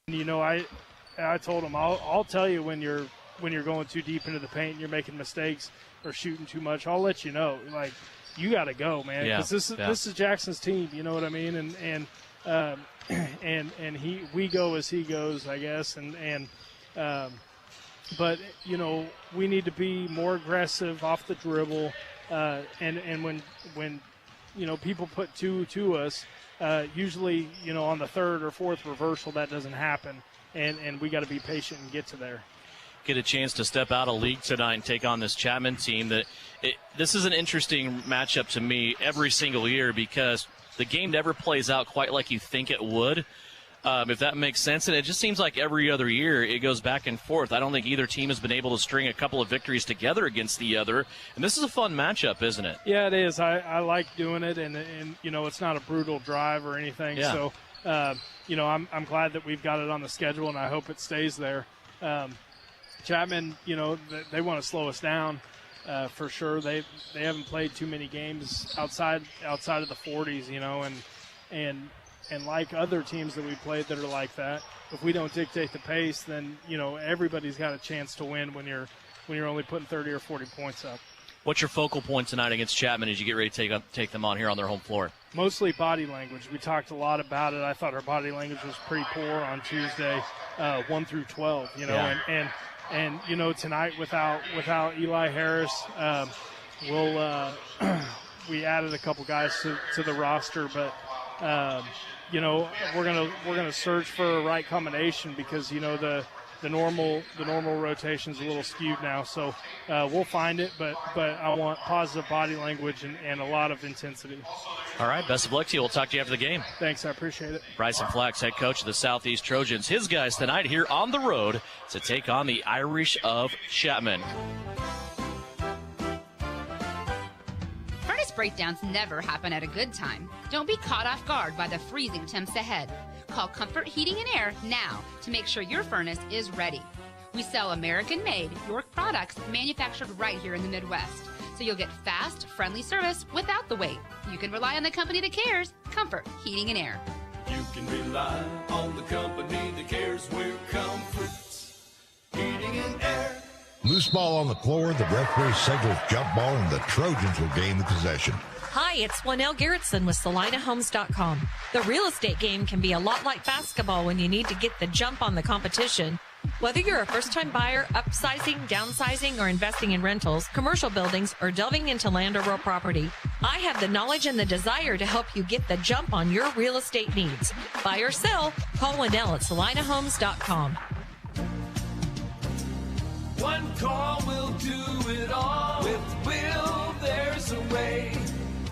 You know, I told him I'll tell you when you're going too deep into the paint and you're making mistakes or shooting too much. I'll let you know. Like, you got to go, man, because this is Jackson's team. You know what I mean? And we go as he goes, I guess. But you know, we need to be more aggressive off the dribble. And when you know, people put two to us, usually, you know, on the third or fourth reversal, that doesn't happen. And we got to be patient and get to there. Get a chance to step out of league tonight and take on this Chapman team. This is an interesting matchup to me every single year because the game never plays out quite like you think it would, if that makes sense. And it just seems like every other year it goes back and forth. I don't think either team has been able to string a couple of victories together against the other. And this is a fun matchup, isn't it? Yeah, it is. I like doing it, and you know, it's not a brutal drive or anything. Yeah. So, you know, I'm glad that we've got it on the schedule, and I hope it stays there. Chapman, you know, they want to slow us down for sure. They haven't played too many games outside of the 40s, you know, and like other teams that we played that are like that, if we don't dictate the pace, then, you know, everybody's got a chance to win when you're only putting 30 or 40 points up. What's your focal point tonight against Chapman as you get ready to take them on here on their home floor? Mostly body language. We talked a lot about it. I thought our body language was pretty poor on Tuesday, 1 through 12, you know, yeah. And you know, tonight without Eli Harris, we added a couple guys to the roster, but you know, we're gonna search for a right combination because, you know, the normal rotation's a little skewed now, so we'll find it, but I want positive body language and a lot of intensity. All right, best of luck to you. We'll talk to you after the game. Thanks, I appreciate it. Bryson Flax, head coach of the Southeast Trojans. His guys tonight here on the road to take on the Irish of Chapman. Furnace breakdowns never happen at a good time. Don't be caught off guard by the freezing temps ahead. Call Comfort Heating and Air now to make sure your furnace is ready. We sell American-made York products manufactured right here in the Midwest, so you'll get fast, friendly service without the wait. You can rely on the company that cares, Comfort Heating and Air. You can rely on the company that cares. We're Comfort Heating and Air. Loose ball on the floor, the referee signals jump ball, and the Trojans will gain the possession. Hi, it's Juanelle Garrettson with SalinaHomes.com. The real estate game can be a lot like basketball when you need to get the jump on the competition. Whether you're a first-time buyer, upsizing, downsizing, or investing in rentals, commercial buildings, or delving into land or real property, I have the knowledge and the desire to help you get the jump on your real estate needs. Buy or sell, call Juanelle at SalinaHomes.com. One call will do it all. With Will, there's a way.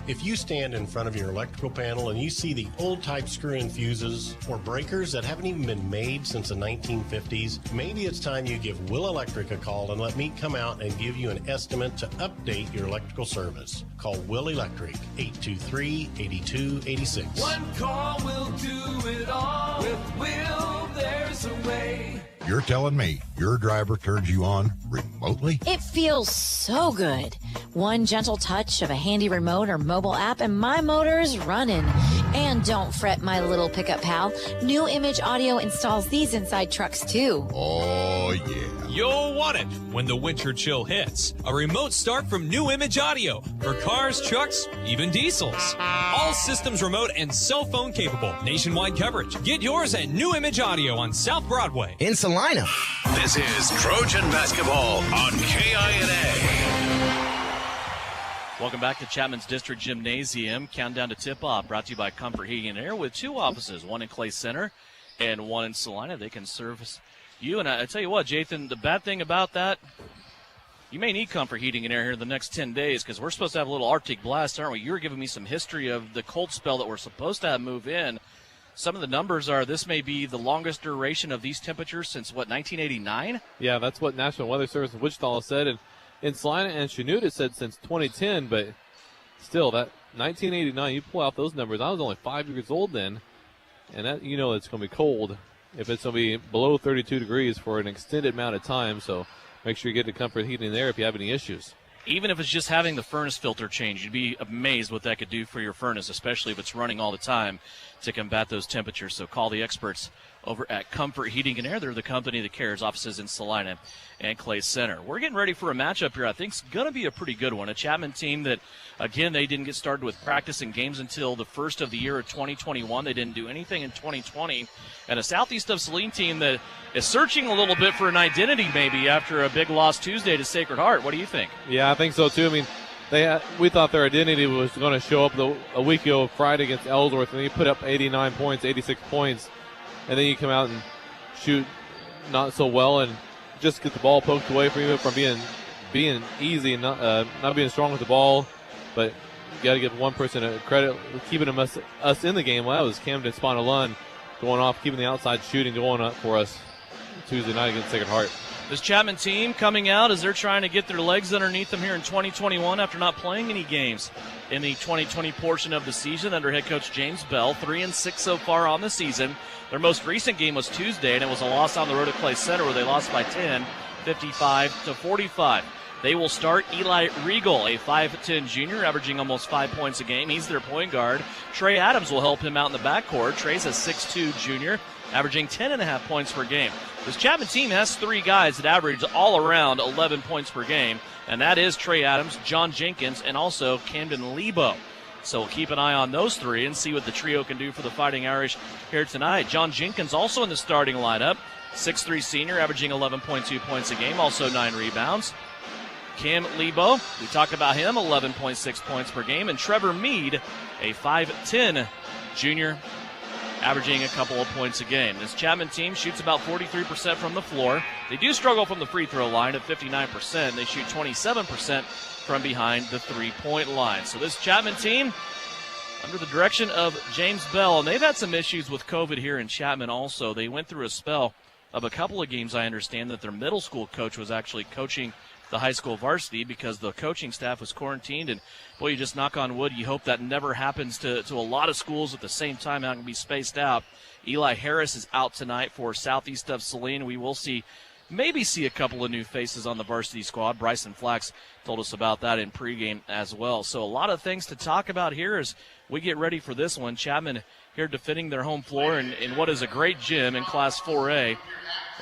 If you stand in front of your electrical panel and you see the old type screw-in fuses or breakers that haven't even been made since the 1950s, maybe it's time you give Will Electric a call and let me come out and give you an estimate to update your electrical service. Call Will Electric, 823-8286. One call will do it all. With Will, there's a way. You're telling me your driver turns you on remotely? It feels so good. One gentle touch of a handy remote or mobile app and my motor is running. And don't fret, my little pickup pal. New Image Audio installs these inside trucks too. Oh, yeah. You'll want it when the winter chill hits. A remote start from New Image Audio for cars, trucks, even diesels. All systems remote and cell phone capable. Nationwide coverage. Get yours at New Image Audio on South Broadway. In Salina. This is Trojan Basketball on KINA. Welcome back to Chapman's District Gymnasium. Countdown to tip-off brought to you by Comfort Heating and Air with two offices, one in Clay Center and one in Salina. They can service you. And I tell you what, Jathan, the bad thing about that, you may need Comfort Heating and Air here in the next 10 days because we're supposed to have a little Arctic blast, aren't we? You were giving me some history of the cold spell that we're supposed to have move in. Some of the numbers are this may be the longest duration of these temperatures since, 1989? Yeah, that's what National Weather Service in Wichita said. And in Salina and Chanute, it said since 2010, but still, that 1989, you pull out those numbers. I was only 5 years old then, and that it's going to be cold if it's going to be below 32 degrees for an extended amount of time. So make sure you get the Comfort Heating there if you have any issues. Even if it's just having the furnace filter change, you'd be amazed what that could do for your furnace, especially if it's running all the time to combat those temperatures. So call the experts over at Comfort Heating and Air. They're the company that cares. Offices in Salina and Clay Center. We're getting ready for a matchup here I think is going to be a pretty good one. A Chapman team that, again, they didn't get started with practice and games until the first of the year of 2021. They didn't do anything in 2020. And a Southeast of Saline team that is searching a little bit for an identity maybe after a big loss Tuesday to Sacred Heart. What do you think? Yeah, I think so too. I mean, we thought their identity was going to show up a week ago Friday against Ellsworth, and they put up 89 points, 86 points. And then you come out and shoot not so well and just get the ball poked away from you from being easy and not being strong with the ball. But you got to give one person a credit keeping us in the game. Well, that was Camden Sponalun going off, keeping the outside shooting going up for us Tuesday night against Sacred Heart. This Chapman team coming out as they're trying to get their legs underneath them here in 2021 after not playing any games in the 2020 portion of the season under head coach James Bell. 3-6 so far on the season. Their most recent game was Tuesday, and it was a loss on the road at Clay Center where they lost by 10, 55-45. They will start Eli Regal, a 5'10 junior, averaging almost 5 points a game. He's their point guard. Trey Adams will help him out in the backcourt. Trey's a 6'2 junior, averaging 10.5 points per game. This Chapman team has three guys that average all around 11 points per game, and that is Trey Adams, John Jenkins, and also Camden Lebo. So we'll keep an eye on those three and see what the trio can do for the Fighting Irish here tonight. John Jenkins also in the starting lineup, 6'3 senior, averaging 11.2 points a game, also 9 rebounds. Cam Lebo, we talked about him, 11.6 points per game. And Trevor Mead, a 5'10 junior, averaging a couple of points a game. This Chapman team shoots about 43% from the floor. They do struggle from the free throw line at 59%. They shoot 27% from behind the three-point line. So this Chapman team, under the direction of James Bell, and they've had some issues with COVID here in Chapman also. They went through a spell of a couple of games, I understand, that their middle school coach was actually coaching the high school varsity because the coaching staff was quarantined. And, boy, you just knock on wood. You hope that never happens to a lot of schools at the same time. How it can be spaced out. Eli Harris is out tonight for Southeast of Saline. We will maybe see a couple of new faces on the varsity squad. Bryson Flax told us about that in pregame as well. So a lot of things to talk about here as we get ready for this one. Chapman here defending their home floor in what is a great gym in Class 4A.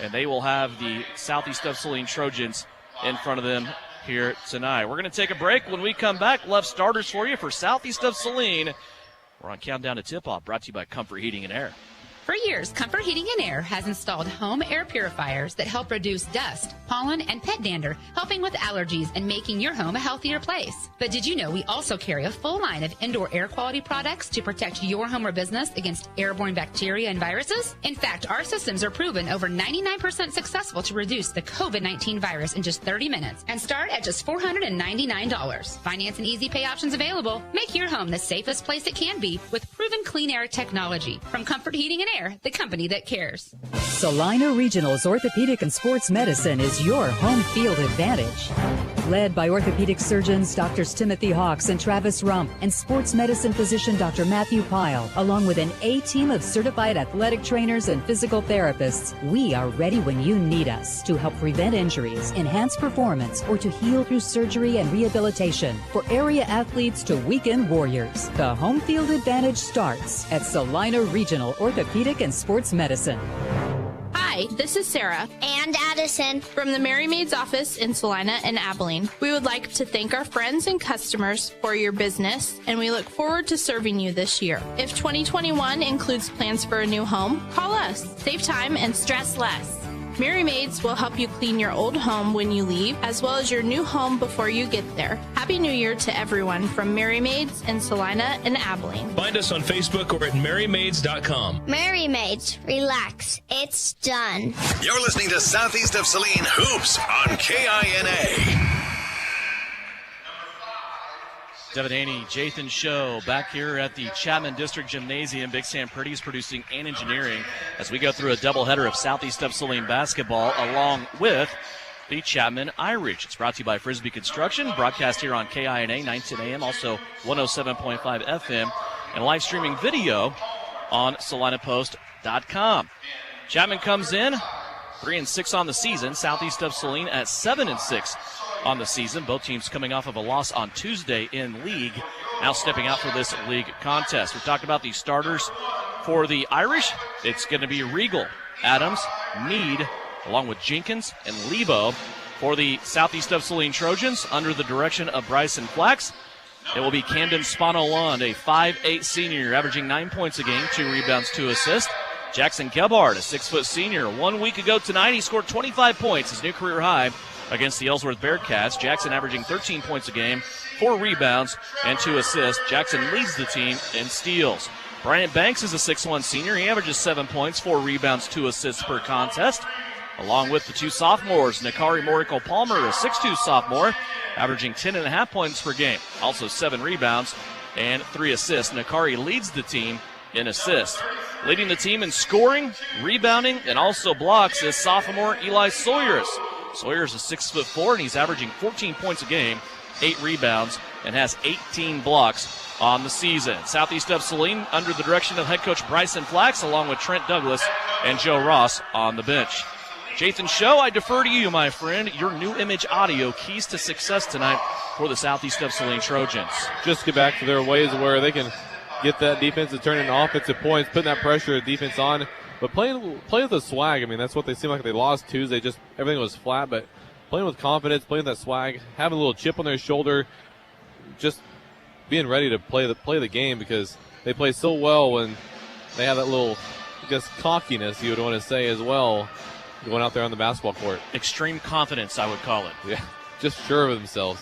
And they will have the Southeast of Saline Trojans in front of them here tonight. We're going to take a break. When we come back, we'll have starters for you for Southeast of Saline. We're on Countdown to Tip-Off, brought to you by Comfort Heating and Air. For years, Comfort Heating and Air has installed home air purifiers that help reduce dust, pollen, and pet dander, helping with allergies and making your home a healthier place. But did you know we also carry a full line of indoor air quality products to protect your home or business against airborne bacteria and viruses? In fact, our systems are proven over 99% successful to reduce the COVID-19 virus in just 30 minutes and start at just $499. Finance and easy pay options available. Make your home the safest place it can be with proven clean air technology from Comfort Heating and Air, the company that cares. Salina Regional's Orthopedic and Sports Medicine is your home field advantage. Led by orthopedic surgeons Drs. Timothy Hawks and Travis Rump and sports medicine physician Dr. Matthew Pyle, along with an A-team of certified athletic trainers and physical therapists, we are ready when you need us to help prevent injuries, enhance performance, or to heal through surgery and rehabilitation for area athletes to weekend warriors. The home field advantage starts at Salina Regional Orthopedic and Sports Medicine. Hi, this is Sarah and Addison from the Mary Maid's office in Salina and Abilene. We would like to thank our friends and customers for your business, and we look forward to serving you this year. If 2021 includes plans for a new home, call us. Save time and stress less. Mary Maid's will help you clean your old home when you leave, as well as your new home before you get there. Happy New Year to everyone from Mary Maid's in Salina and Abilene. Find us on Facebook or at marymaids.com. Mary Maids, relax. It's done. You're listening to Southeast of Saline Hoops on KINA. Devin Haney, Jathan Show back here at the Chapman District Gymnasium. Big Sam Purdy is producing and engineering as we go through a doubleheader of Southeast of Saline basketball along with the Chapman Irish. It's brought to you by Frisbee Construction, broadcast here on KINA, 910 a.m., also 107.5 FM, and live streaming video on SalinaPost.com. Chapman comes in 3-6 on the season. Southeast of Saline at 7-6 on the season. Both teams coming off of a loss on Tuesday in league, now stepping out for this league contest. We talked about the starters For the Irish, it's going to be Regal, Adams, Mead, along with Jenkins and Lebo. For the Southeast of Saline Trojans, under the direction of Bryson Flax, it will be Camden Spano-Lund, a 5'8 senior, averaging 9 points a game, 2 rebounds, 2 assists. Jackson Gebhardt, a 6-foot senior. 1 week ago tonight, he scored 25 points, his new career high, against the Ellsworth Bearcats. Jackson averaging 13 points a game, 4 rebounds, and 2 assists. Jackson leads the team in steals. Bryant Banks is a 6'1 senior. He averages 7 points, 4 rebounds, 2 assists per contest. Along with the 2 sophomores, Nakari Moriko Palmer, a 6'2 sophomore, averaging 10.5 points per game. Also 7 rebounds and 3 assists. Nakari leads the team in assists. Leading the team in scoring, rebounding, and also blocks is sophomore Eli Sawyers. Sawyers is 6'4", and he's averaging 14 points a game, 8 rebounds, and has 18 blocks on the season. Southeast of Saline under the direction of head coach Bryson Flax, along with Trent Douglas and Joe Ross on the bench. Jathan Show, I defer to you, my friend. Your new image audio keys to success tonight for the Southeast of Saline Trojans. Just get back to their ways where they can get that defense to turn into offensive points, putting that pressure of defense on, but playing with the swag. I mean, that's what they seem like. They lost Tuesday, just everything was flat, but playing with confidence, playing with that swag, having a little chip on their shoulder, just being ready to play the game, because they play so well when they have that little, I guess, cockiness, you would want to say, as well, going out there on the basketball court. Extreme confidence, I would call it. Yeah, just sure of themselves.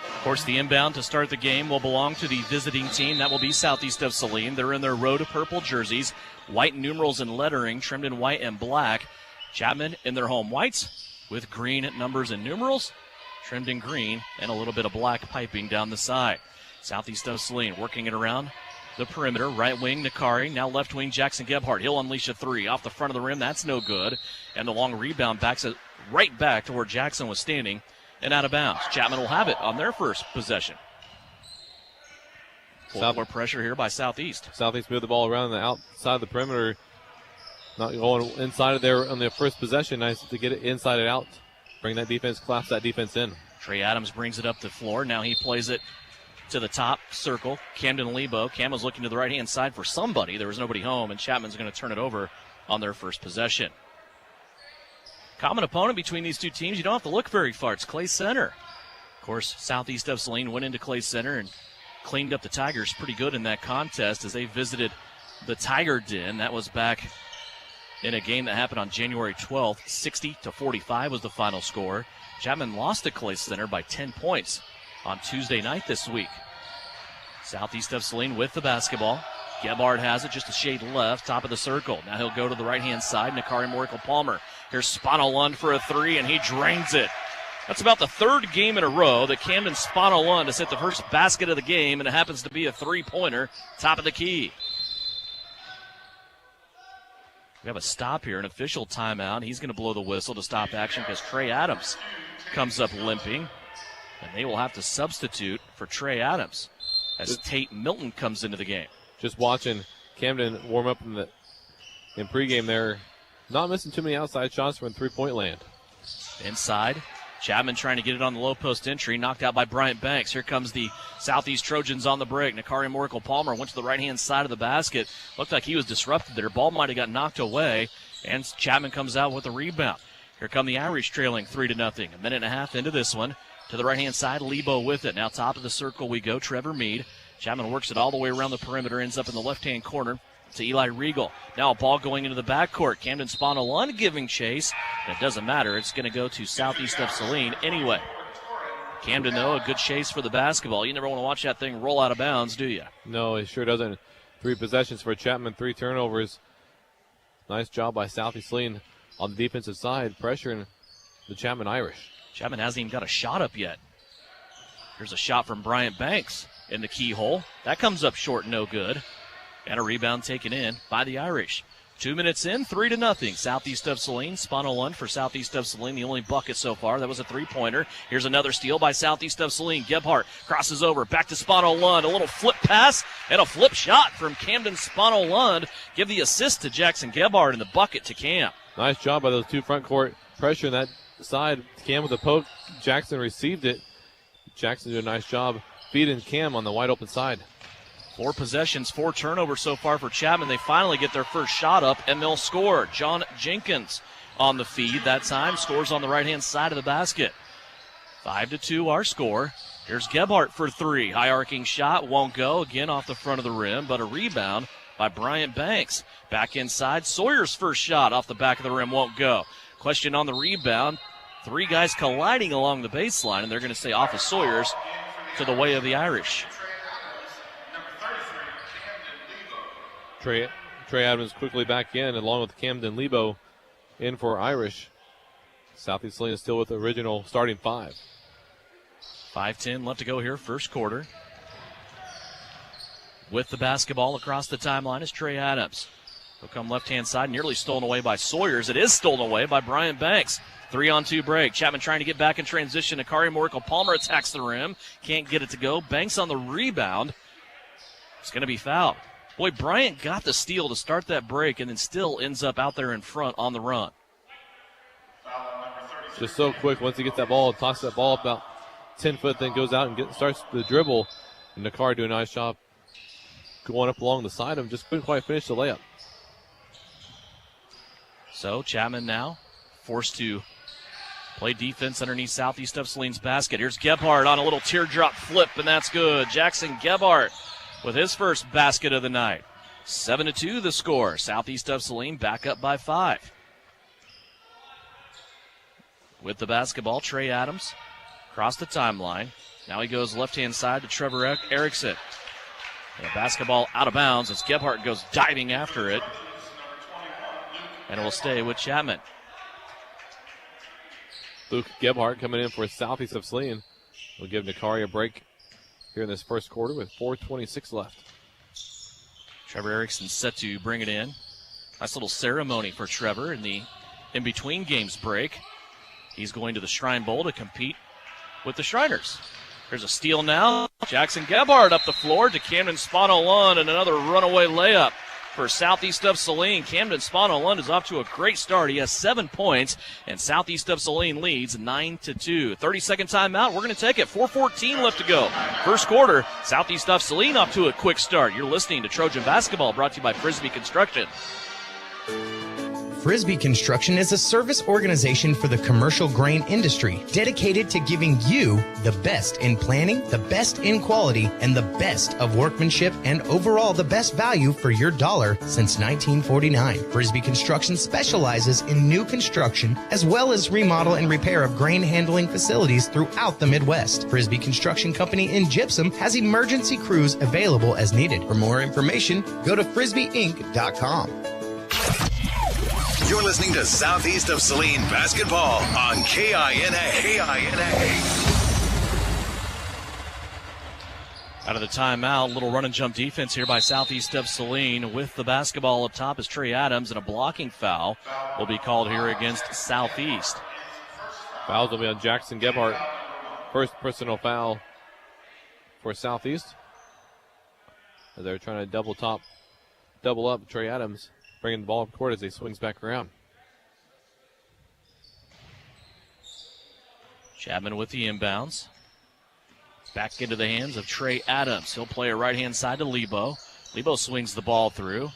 Of course, the inbound to start the game will belong to the visiting team. That will be Southeast of Saline. They're in their road purple jerseys, white numerals and lettering, trimmed in white and black. Chapman in their home whites with green numbers and numerals, trimmed in green, and a little bit of black piping down the side. Southeast of Saline working it around the perimeter. Right wing, Nakari. Now left wing, Jackson Gebhardt. He'll unleash a 3 off the front of the rim. That's no good. And the long rebound backs it right back to where Jackson was standing and out of bounds. Chapman will have it on their first possession. More pressure here by Southeast. Southeast moved the ball around the outside of the perimeter. Not going inside of there on their first possession. Nice to get it inside and out. Bring that defense, collapse that defense in. Trey Adams brings it up the floor. Now he plays it to the top circle. Camden Lebo. Cam was looking to the right-hand side for somebody. There was nobody home, and Chapman's going to turn it over on their first possession. Common opponent between these two teams. You don't have to look very far. It's Clay Center. Of course, Southeast of Saline went into Clay Center and cleaned up the Tigers pretty good in that contest as they visited the Tiger Den. That was back in a game that happened on January 12th. 60-45 was the final score. Chapman lost to Clay Center by 10 points on Tuesday night this week. Southeast of Saline with the basketball. Gebhardt has it just a shade left, top of the circle. Now he'll go to the right-hand side. Nakari Moriko Palmer. Here's Spano-Lund for a 3, and he drains it. That's about the third game in a row that Camden Spano-Lund has hit the first basket of the game, and it happens to be a 3-pointer, top of the key. We have a stop here, an official timeout. He's going to blow the whistle to stop action because Trey Adams comes up limping, and they will have to substitute for Trey Adams as Tate Milton comes into the game. Just watching Camden warm up in pregame there. Not missing too many outside shots from three-point land. Inside, Chapman trying to get it on the low post entry, knocked out by Bryant Banks. Here comes the Southeast Trojans on the break. Nakari Moriko Palmer went to the right-hand side of the basket. Looked like he was disrupted there. Ball might have got knocked away, and Chapman comes out with a rebound. Here come the Irish trailing 3-0. A minute and a half into this one. To the right-hand side, Lebo with it. Now top of the circle we go, Trevor Mead. Chapman works it all the way around the perimeter, ends up in the left-hand corner to Eli Regal. Now a ball going into the backcourt. Camden Spano-Lund giving chase. And it doesn't matter. It's going to go to Southeast of Saline anyway. Camden, though, a good chase for the basketball. You never want to watch that thing roll out of bounds, do you? No, it sure doesn't. 3 possessions for Chapman, 3 turnovers. Nice job by Southeast Saline on the defensive side, pressuring the Chapman Irish. Chapman hasn't even got a shot up yet. Here's a shot from Bryant Banks in the keyhole. That comes up short, no good. And a rebound taken in by the Irish. 2 minutes in, 3-0. Southeast of Saline. Spano-Lund for Southeast of Saline, the only bucket so far. That was a 3-pointer. Here's another steal by Southeast of Saline. Gebhardt crosses over, back to Spano-Lund. A little flip pass and a flip shot from Camden Spano-Lund. Give the assist to Jackson Gebhardt and the bucket to Cam. Nice job by those 2 front court pressure on that side. Cam with a poke. Jackson received it. Jackson did a nice job feeding Cam on the wide open side. 4 possessions, 4 turnovers so far for Chapman. They finally get their first shot up, and they'll score. John Jenkins on the feed that time, scores on the right-hand side of the basket. 5-2 our score. Here's Gebhardt for 3. High arcing shot, won't go. Again off the front of the rim, but a rebound by Bryant Banks. Back inside, Sawyer's first shot off the back of the rim, won't go. Question on the rebound. 3 guys colliding along the baseline, and they're going to say off of Sawyer's to the way of the Irish. Trey Adams quickly back in, along with Camden Lebo in for Irish. Southeast Saline still with the original starting 5. 5:10 left to go here, first quarter. With the basketball across the timeline is Trey Adams. He'll come left-hand side, nearly stolen away by Sawyers. It is stolen away by Brian Banks. 3-on-2 break. Chapman trying to get back in transition. Akari Morikel-Palmer attacks the rim. Can't get it to go. Banks on the rebound. It's going to be fouled. Boy, Bryant got the steal to start that break and then still ends up out there in front on the run. Just so quick. Once he gets that ball, tosses that ball about 10 foot, then goes out and starts the dribble. And Akari doing a nice job going up along the side of him. Just couldn't quite finish the layup. So Chapman now forced to play defense underneath Southeast of Saline's basket. Here's Gebhardt on a little teardrop flip, and that's good. Jackson Gebhardt with his first basket of the night. 7-2 the score. Southeast of Saline back up by 5. With the basketball, Trey Adams across the timeline. Now he goes left-hand side to Trevor Erickson. And the basketball out of bounds as Gebhardt goes diving after it. And it will stay with Chapman. Luke Gebhardt coming in for Southeast of Saline. We'll give Nakari a break here in this first quarter with 4:26 left. Trevor Erickson set to bring it in. Nice little ceremony for Trevor in the in-between games break. He's going to the Shrine Bowl to compete with the Shriners. Here's a steal now. Jackson Gebhardt up the floor to Camden Spano-Lund, and another runaway layup for Southeast of Saline. Camden Spano-Lund is off to a great start. He has 7 points, and Southeast of Saline leads 9-2. 30-second timeout. We're going to take it. 4:14 left to go. First quarter, Southeast of Saline off to a quick start. You're listening to Trojan Basketball, brought to you by Frisbee Construction. Frisbee Construction is a service organization for the commercial grain industry dedicated to giving you the best in planning, the best in quality, and the best of workmanship, and overall the best value for your dollar since 1949. Frisbee Construction specializes in new construction as well as remodel and repair of grain handling facilities throughout the Midwest. Frisbee Construction Company in Gypsum has emergency crews available as needed. For more information, go to frisbeeinc.com. You're listening to Southeast of Saline Basketball on KINA. Out of the timeout, little run and jump defense here by Southeast of Saline. With the basketball up top is Trey Adams, and a blocking foul will be called here against Southeast. Fouls will be on Jackson Gebhardt. First personal foul for Southeast. They're trying to double up Trey Adams, bringing the ball up court as he swings back around. Chapman with the inbounds. Back into the hands of Trey Adams. He'll play a right-hand side to Lebo. Lebo swings the ball through.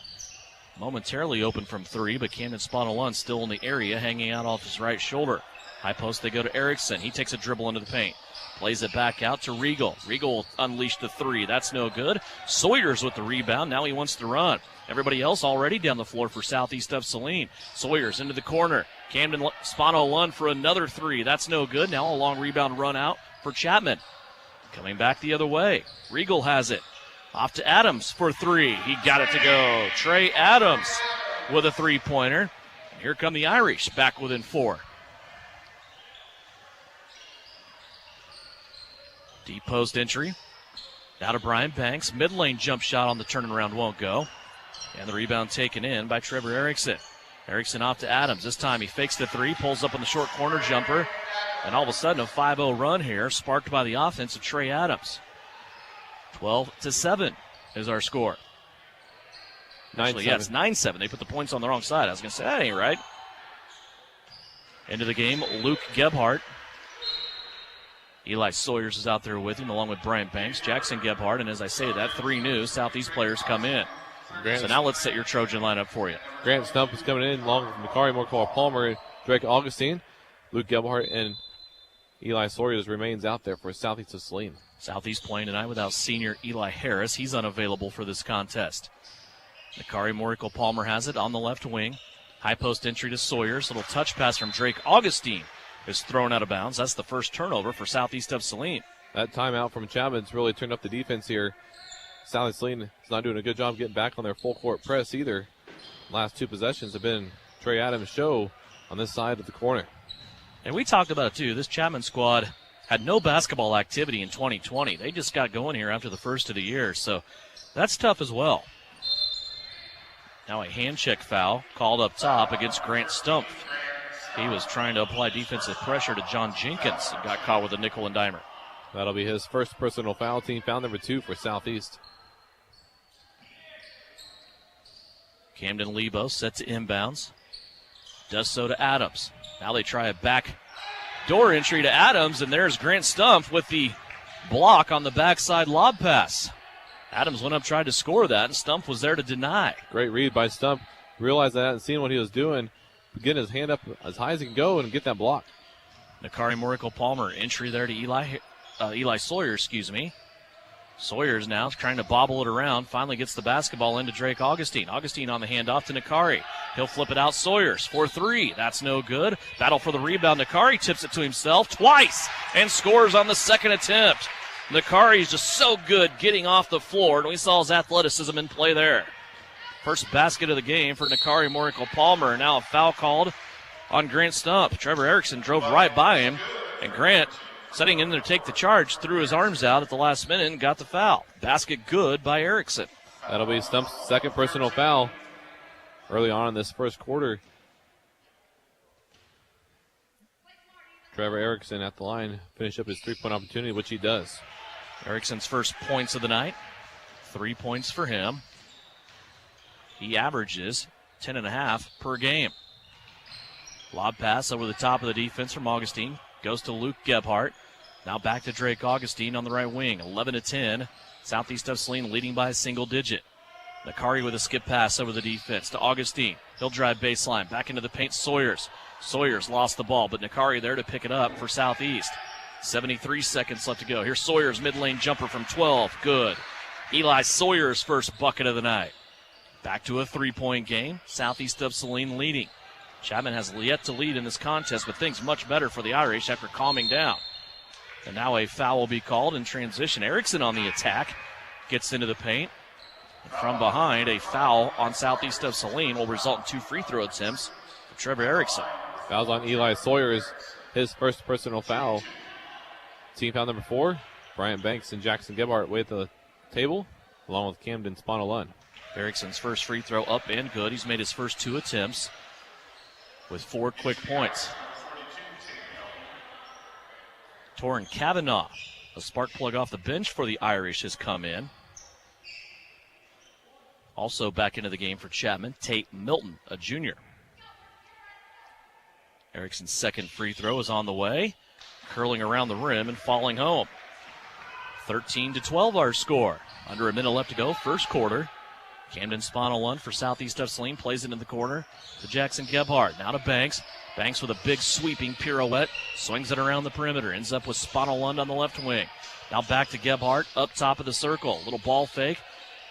Momentarily open from 3, but Camden Spano-Lund still in the area, hanging out off his right shoulder. High post, they go to Erickson. He takes a dribble into the paint. Plays it back out to Regal. Regal will unleash the 3. That's no good. Sawyers with the rebound. Now he wants to run. Everybody else already down the floor for Southeast of Saline. Sawyers into the corner. Camden Spano-Lund for another 3. That's no good. Now a long rebound run out for Chapman. Coming back the other way. Regal has it. Off to Adams for 3. He got it to go. Trey Adams with a 3-pointer. And here come the Irish back within 4. Deep post entry. Now to Brian Banks. Mid-lane jump shot on the turn and around won't go. And the rebound taken in by Trevor Erickson. Erickson off to Adams. This time he fakes the 3, pulls up in the short corner jumper. And all of a sudden a 5-0 run here, sparked by the offense of Trey Adams. 12-7 is our score. Actually, yeah, it's 9-7. They put the points on the wrong side. I was going to say, that ain't right. Into the game, Luke Gebhardt. Eli Sawyers is out there with him, along with Bryant Banks, Jackson Gebhardt, and as I say that, 3 new Southeast players come in. So now let's set your Trojan lineup for you. Grant Stump is coming in, along with Makari Morikawa-Palmer, Drake Augustine, Luke Gebhardt, and Eli Sawyers remains out there for Southeast of Saline. Southeast playing tonight without senior Eli Harris. He's unavailable for this contest. Makari Morikawa-Palmer has it on the left wing. High post entry to Sawyers. Little touch pass from Drake Augustine is thrown out of bounds. That's the first turnover for Southeast of Saline. That timeout from Chapman's really turned up the defense here. Southeast Saline is not doing a good job getting back on their full court press either. Last 2 possessions have been Trey Adams' show on this side of the corner. And we talked about it too. This Chapman squad had no basketball activity in 2020. They just got going here after the first of the year, so that's tough as well. Now a hand check foul called up top against Grant Stump. He was trying to apply defensive pressure to John Jenkins and got caught with a nickel and dimer. That'll be his first personal foul, team foul number 2 for Southeast. Camden Lebo set to inbounds. Does so to Adams. Now they try a back door entry to Adams, and there's Grant Stump with the block on the backside lob pass. Adams went up, tried to score that, and Stump was there to deny. Great read by Stump. Realized that and seen what he was doing. Getting his hand up as high as he can go and get that block. Makari Morikawa-Palmer, entry there to Eli Sawyers, Sawyers now trying to bobble it around. Finally gets the basketball into Drake Augustine. Augustine on the handoff to Nakari. He'll flip it out. Sawyers for 3. That's no good. Battle for the rebound. Nakari tips it to himself twice and scores on the second attempt. Nakari is just so good getting off the floor, and we saw his athleticism in play there. First basket of the game for Nakari Morikawa-Palmer. Now a foul called on Grant Stump. Trevor Erickson drove right by him, and Grant, setting in there to take the charge, threw his arms out at the last minute and got the foul. Basket good by Erickson. That'll be Stump's second personal foul early on in this first quarter. Trevor Erickson at the line, finish up his 3-point opportunity, which he does. Erickson's first points of the night. 3 points for him. He averages 10.5 per game. Lob pass over the top of the defense from Augustine. Goes to Luke Gebhardt. Now back to Drake Augustine on the right wing. 11-10. Southeast of Saline leading by a single digit. Nakari with a skip pass over the defense to Augustine. He'll drive baseline. Back into the paint. Sawyers. Sawyers lost the ball, but Nakari there to pick it up for Southeast. 73 seconds left to go. Here's Sawyers' mid-lane jumper from 12. Good. Eli Sawyers' first bucket of the night. Back to a 3-point game. Southeast of Saline leading. Chapman has yet to lead in this contest, but things much better for the Irish after calming down. And now a foul will be called in transition. Erickson on the attack. Gets into the paint. And from behind, a foul on Southeast of Saline will result in 2 free throw attempts for Trevor Erickson. Foul's on Eli Sawyers, his first personal foul. Team foul number 4. Bryant Banks and Jackson Gebhardt with the table, along with Camden Spanalun. Erickson's first free throw up and good. He's made his first 2 attempts with 4 quick points. Torrin Kavanaugh, a spark plug off the bench for the Irish, has come in. Also back into the game for Chapman, Tate Milton, a junior. Erickson's second free throw is on the way, curling around the rim and falling home. 13-12 our score. Under a minute left to go, first quarter. Camden Spanalun for Southeast of Saline plays it in the corner to Jackson Gebhardt. Now to Banks. Banks with a big sweeping pirouette. Swings it around the perimeter. Ends up with Spanalun on the left wing. Now back to Gebhardt up top of the circle. Little ball fake.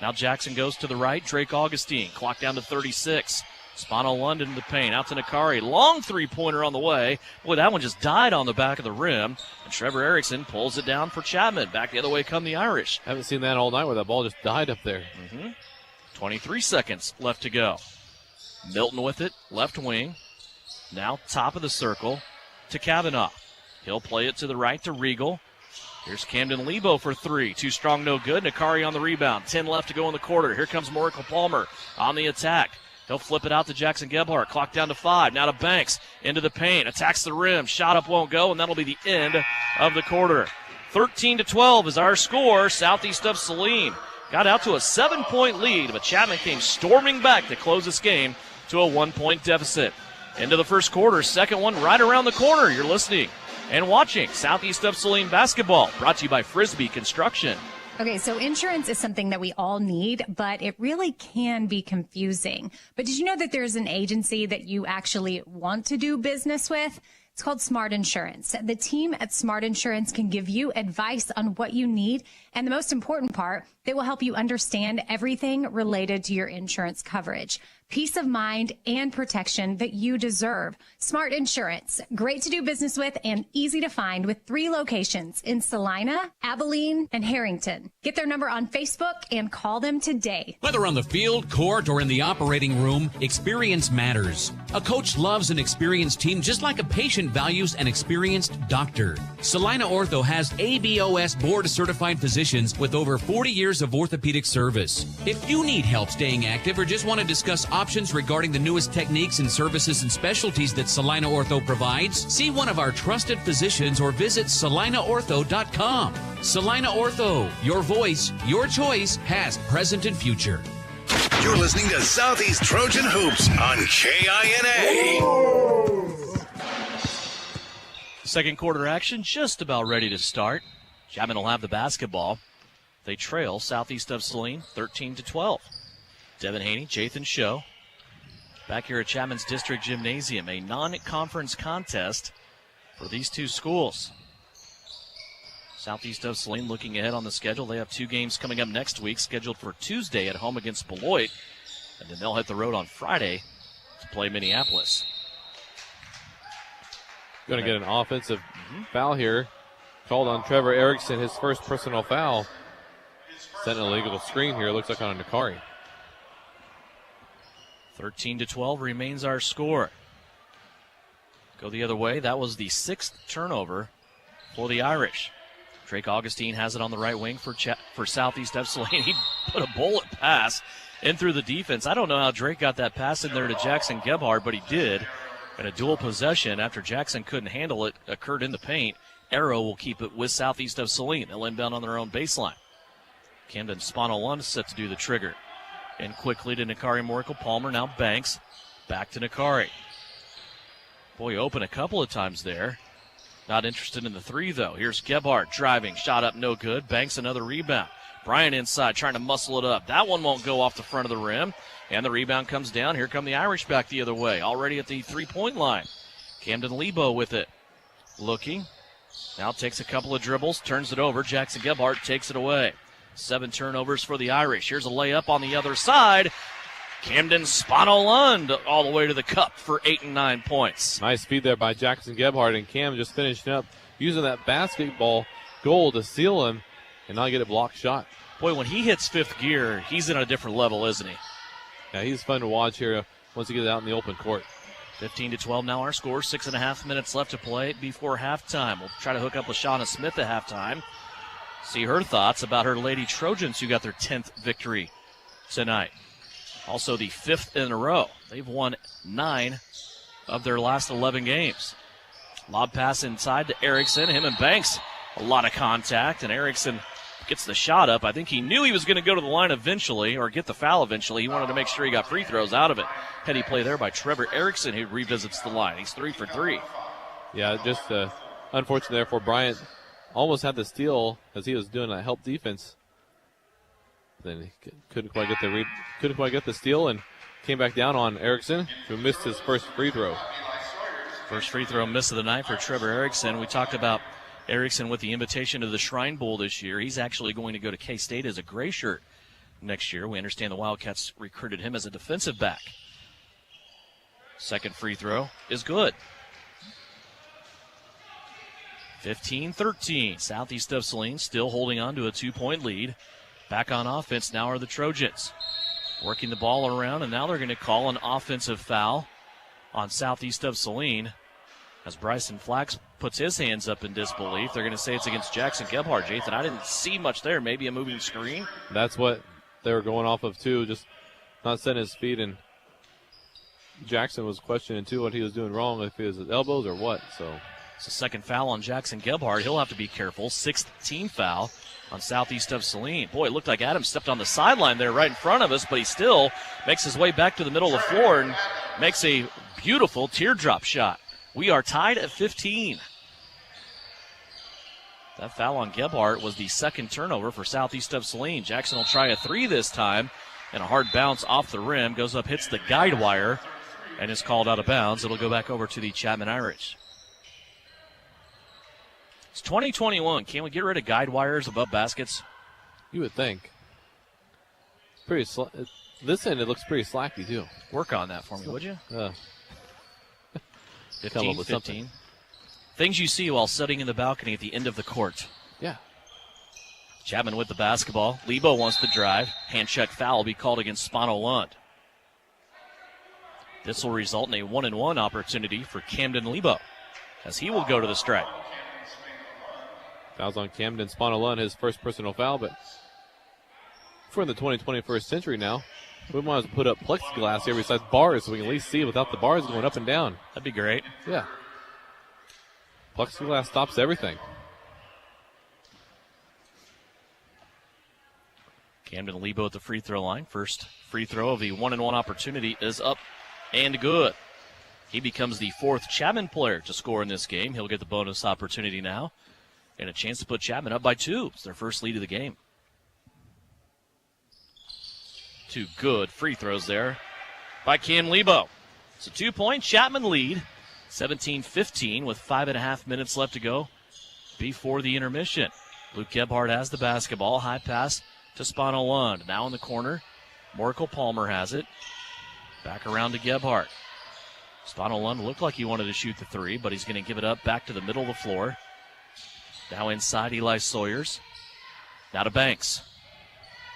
Now Jackson goes to the right. Drake Augustine. Clock down to 36. Spanalun into the paint. Out to Nakari. Long three-pointer on the way. Boy, that one just died on the back of the rim. And Trevor Erickson pulls it down for Chapman. Back the other way come the Irish. Haven't seen that all night where that ball just died up there. 23 seconds left to go. Milton with it, left wing. Now top of the circle to Kavanaugh. He'll play it to the right to Regal. Here's Camden Lebo for 3. Too strong, no good. Nakari on the rebound. 10 left to go in the quarter. Here comes Morikawa-Palmer on the attack. He'll flip it out to Jackson Gebhardt. Clock down to 5. Now to Banks. Into the paint. Attacks the rim. Shot up won't go, and that'll be the end of the quarter. 13-12 is our score. Southeast of Saline got out to a 7-point lead, but Chapman came storming back to close this game to a 1-point deficit. Into the first quarter, second one right around the corner. You're listening and watching Southeast of Saline basketball, brought to you by Frisbee Construction. Okay, so insurance is something that we all need, but it really can be confusing. But did you know that there's an agency that you actually want to do business with? It's called Smart Insurance. The team at Smart Insurance can give you advice on what you need. And the most important part, they will help you understand everything related to your insurance coverage. Peace of mind and protection that you deserve. Smart Insurance, great to do business with and easy to find with 3 locations in Salina, Abilene, and Harrington. Get their number on Facebook and call them today. Whether on the field, court, or in the operating room, experience matters. A coach loves an experienced team just like a patient values an experienced doctor. Salina Ortho has ABOS board-certified physicians with over 40 years of orthopedic service. If you need help staying active or just want to discuss options regarding the newest techniques and services and specialties that Salina Ortho provides, see one of our trusted physicians or visit salinaortho.com. Salina Ortho, your voice, your choice, past, present, and future. You're listening to Southeast Trojan Hoops on KINA. Second quarter action just about ready to start. Chapman will have the basketball. They trail Southeast of Saline 13-12. Devin Haney, Jathan Show, back here at Chapman's District Gymnasium, a non-conference contest for these two schools. Southeast of Saline looking ahead on the schedule. They have 2 games coming up next week, scheduled for Tuesday at home against Beloit, and then they'll hit the road on Friday to play Minneapolis. Going to get an offensive foul here. Called on Trevor Erickson, his first personal foul. Sent an illegal screen here, looks like on Nakari. 13-12 remains our score. Go the other way. That was the 6th turnover for the Irish. Drake Augustine has it on the right wing for Southeast of Saline. He put a bullet pass in through the defense. I don't know how Drake got that pass in there to Jackson Gebhardt, but he did. And a dual possession after Jackson couldn't handle it occurred in the paint. Arrow will keep it with Southeast of Saline. They'll inbound on their own baseline. Camden Spanalun set to do the trigger. And quickly to Nakari Morkel. Palmer now Banks. Back to Nakari. Boy, open a couple of times there. Not interested in the 3, though. Here's Gebhardt driving. Shot up, no good. Banks another rebound. Bryant inside trying to muscle it up. That one won't go off the front of the rim. And the rebound comes down. Here come the Irish back the other way. Already at the 3-point line. Camden Lebo with it. Looking. Now takes a couple of dribbles. Turns it over. Jackson Gebhardt takes it away. 7 turnovers for the Irish. Here's a layup on the other side. Camden Spanalund all the way to the cup for 8 and 9 points. Nice feed there by Jackson Gebhardt, and Cam just finishing up using that basketball goal to seal him and not get a blocked shot. Boy, when he hits 5th gear, he's in a different level, isn't he? Yeah, he's fun to watch here once he gets out in the open court. 15-12 now our score. 6.5 minutes left to play before halftime. We'll try to hook up with Shauna Smith at halftime. See her thoughts about her Lady Trojans who got their 10th victory tonight. Also the 5th in a row. They've won 9 of their last 11 games. Lob pass inside to Erickson. Him and Banks, a lot of contact, and Erickson gets the shot up. I think he knew he was going to go to the line eventually or get the foul eventually. He wanted to make sure he got free throws out of it. Heady play there by Trevor Erickson, who revisits the line. He's 3 for 3. Yeah, just unfortunate there for Bryant. Almost had the steal as he was doing a help defense. Then he couldn't quite get the steal and came back down on Erickson, who missed his first free throw. First free throw miss of the night for Trevor Erickson. We talked about Erickson with the invitation to the Shrine Bowl this year. He's actually going to go to K-State as a gray shirt next year. We understand the Wildcats recruited him as a defensive back. Second free throw is good. 15-13. Southeast of Saline still holding on to a 2-point lead. Back on offense now are the Trojans. Working the ball around, and now they're going to call an offensive foul on Southeast of Saline. As Bryson Flax puts his hands up in disbelief, they're going to say it's against Jackson Gebhardt. Jathan, I didn't see much there. Maybe a moving screen? That's what they were going off of, too. Just not setting his feet, and Jackson was questioning, too, what he was doing wrong, if it was his elbows or what. So it's a second foul on Jackson Gebhardt. He'll have to be careful. 6th team foul on Southeast of Saline. Boy, it looked like Adams stepped on the sideline there right in front of us, but he still makes his way back to the middle of the floor and makes a beautiful teardrop shot. We are tied at 15. That foul on Gebhardt was the second turnover for Southeast of Saline. Jackson will try a three this time, and a hard bounce off the rim. Goes up, hits the guide wire, and is called out of bounds. It'll go back over to the Chapman Irish. It's 2021. Can we get rid of guide wires above baskets? You would think. Pretty this end, it looks pretty slacky, too. Work on that for me, would you? 15. Things you see while sitting in the balcony at the end of the court. Yeah. Chapman with the basketball. Lebo wants to drive. Hand check foul will be called against Spano Lund. This will result in a 1-and-1 opportunity for Camden Lebo, as he will go to the strike. Fouls on Camden. Spano Lund, his first personal foul, but we're in the 21st century now. We might as well put up plexiglass here besides bars so we can at least see without the bars going up and down. That'd be great. Yeah. Plexiglass stops everything. Camden Lebo at the free throw line. First free throw of the 1-and-1 opportunity is up and good. He becomes the fourth Chapman player to score in this game. He'll get the bonus opportunity now and a chance to put Chapman up by 2. It's their first lead of the game. 2 good free throws there by Cam Lebo. It's a 2-point Chapman lead. 17-15 with 5.5 minutes left to go before the intermission. Luke Gebhardt has the basketball. High pass to Spano Lund. Now in the corner. Morkel Palmer has it. Back around to Gebhardt. Spano Lund looked like he wanted to shoot the 3, but he's going to give it up back to the middle of the floor. Now inside Eli Sawyers. Now to Banks.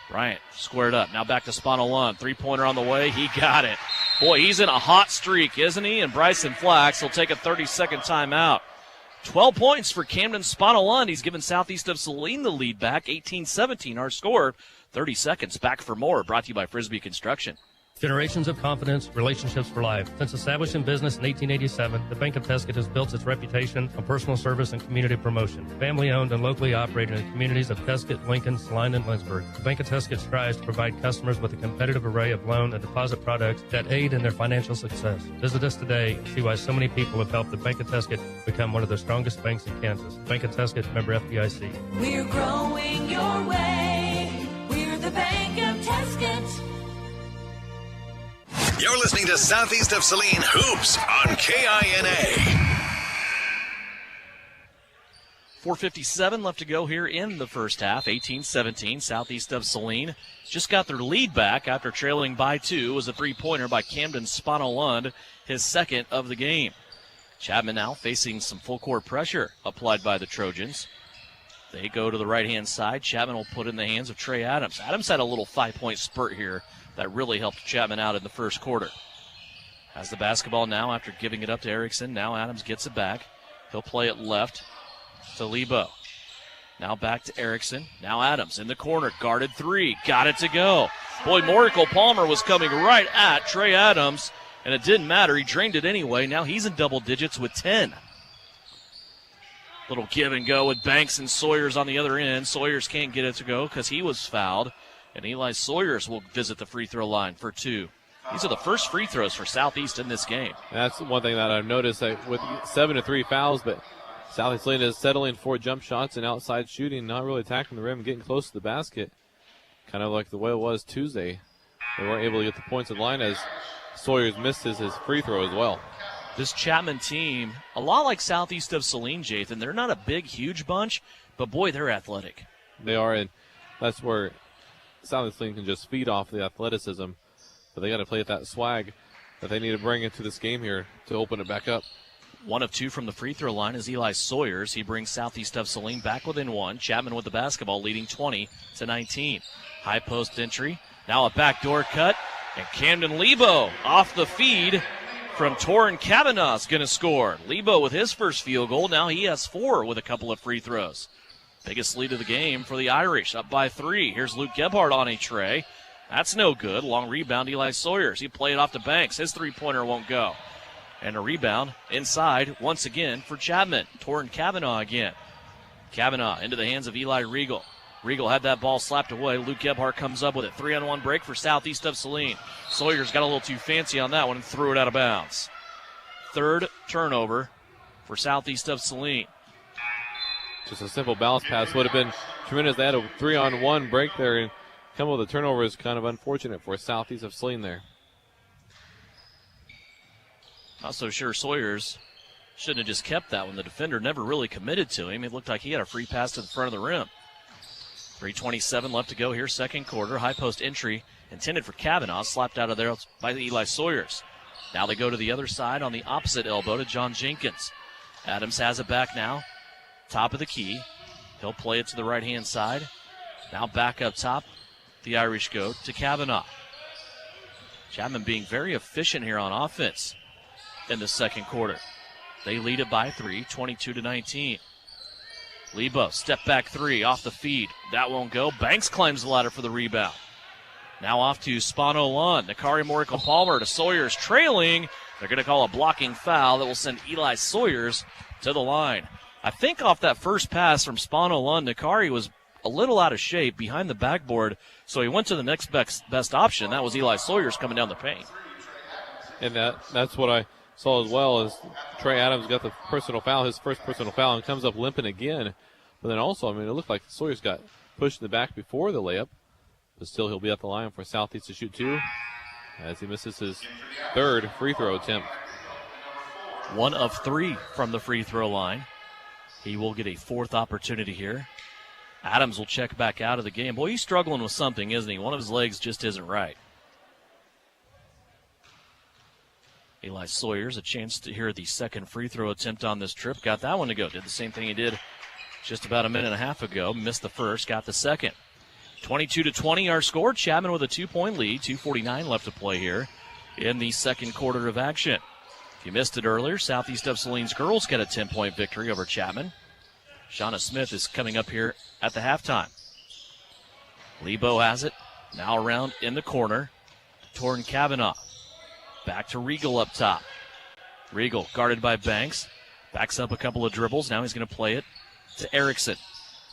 Bryant squared up. Now back to Spano Lund. 3-pointer on the way. He got it. Boy, he's in a hot streak, isn't he? And Bryson Flax will take a 30-second timeout. 12 points for Camden Spano Lund. He's given Southeast of Saline the lead back. 18-17 our score. 30 seconds. Back for more. Brought to you by Frisbee Construction. Generations of confidence, relationships for life. Since establishing business in 1887, the Bank of Tuscany has built its reputation on personal service and community promotion. Family owned and locally operated in the communities of Tuscany, Lincoln, Saline, and Lynchburg. The Bank of Tuscany strives to provide customers with a competitive array of loan and deposit products that aid in their financial success. Visit us today and see why so many people have helped the Bank of Tuscany become one of the strongest banks in Kansas. Bank of Tuscany, member FDIC. We're growing your way. We're the Bank of Tuscany. You're listening to Southeast of Saline Hoops on KINA. 4:57 left to go here in the first half. 18-17. Southeast of Saline just got their lead back after trailing by 2. It was a 3-pointer by Camden Spano Lund, his second of the game. Chapman now facing some full court pressure applied by the Trojans. They go to the right-hand side. Chapman will put in the hands of Trey Adams. Adams had a little 5-point spurt here that really helped Chapman out in the first quarter. Has the basketball now after giving it up to Erickson. Now Adams gets it back. He'll play it left to Lebo. Now back to Erickson. Now Adams in the corner. Guarded 3. Got it to go. Boy, Morkel Palmer was coming right at Trey Adams, and it didn't matter. He drained it anyway. Now he's in double digits with 10. Little give and go with Banks and Sawyers on the other end. Sawyers can't get it to go because he was fouled. And Eli Sawyers will visit the free throw line for 2. These are the first free throws for Southeast in this game. That's one thing that I've noticed, that with 7-3 fouls, but Southeast Lane is settling for jump shots and outside shooting, not really attacking the rim, getting close to the basket. Kind of like the way it was Tuesday. They weren't able to get the points in line as Sawyers missed his free throw as well. This Chapman team, a lot like Southeast of Saline, Jathan. They're not a big, huge bunch, but boy, they're athletic. They are, and that's where Southeast Lane can just feed off the athleticism, but they got to play at that swag that they need to bring into this game here to open it back up. 1 of 2 from the free throw line is Eli Sawyers. He brings Southeast of Saline back within 1. Chapman with the basketball, leading 20-19. High post entry. Now a backdoor cut, and Camden Lebo off the feed from Torrin Kavanaugh is going to score. Lebo with his first field goal. Now he has 4 with a couple of free throws. Biggest lead of the game for the Irish, up by 3. Here's Luke Gebhardt on a tray. That's no good. Long rebound, Eli Sawyers. He played it off to Banks. His 3-pointer won't go. And a rebound inside once again for Chapman. Torrin Kavanaugh again. Kavanaugh into the hands of Eli Regal. Regal had that ball slapped away. Luke Gebhardt comes up with it. 3-on-1 break for Southeast of Saline. Sawyers got a little too fancy on that one and threw it out of bounds. Third turnover for Southeast of Saline. Just a simple bounce pass would have been tremendous. They had a 3-on-1 break there, and come with a turnover is kind of unfortunate for Southeast of Saline there. Not so sure Sawyers shouldn't have just kept that one. The defender never really committed to him. It looked like he had a free pass to the front of the rim. 3:27 left to go here, second quarter. High post entry intended for Kavanaugh, slapped out of there by Eli Sawyers. Now they go to the other side on the opposite elbow to John Jenkins. Adams has it back now. Top of the key. He'll play it to the right-hand side. Now back up top. The Irish go to Kavanaugh. Chapman being very efficient here on offense in the second quarter. They lead it by 3, 22-19. Lebo, step back 3, off the feed. That won't go. Banks climbs the ladder for the rebound. Now off to Spano Lund. Nakari Morical Palmer to Sawyers trailing. They're going to call a blocking foul that will send Eli Sawyers to the line. I think off that first pass from Spano Lund, Nakari was a little out of shape behind the backboard, so he went to the next best option. That was Eli Sawyers coming down the paint. And that's what I saw as well, as Trey Adams got the personal foul, his first personal foul, and comes up limping again. But then also, I mean, it looked like Sawyers got pushed in the back before the layup, but still he'll be at the line for Southeast to shoot 2 as he misses his third free throw attempt. 1 of 3 from the free throw line. He will get a 4th opportunity here. Adams will check back out of the game. Boy, he's struggling with something, isn't he? One of his legs just isn't right. Eli Sawyers, a chance to hear the second free throw attempt on this trip. Got that one to go. Did the same thing he did just about a minute and a half ago. Missed the first, got the second. 22-20 our score. Chapman with a 2-point lead. 2:49 left to play here in the second quarter of action. If you missed it earlier, Southeast of Saline's girls get a 10-point victory over Chapman. Shauna Smith is coming up here at the halftime. Lebo has it. Now around in the corner. Torrin Kavanaugh. Back to Regal up top. Regal guarded by Banks. Backs up a couple of dribbles. Now he's going to play it to Erickson.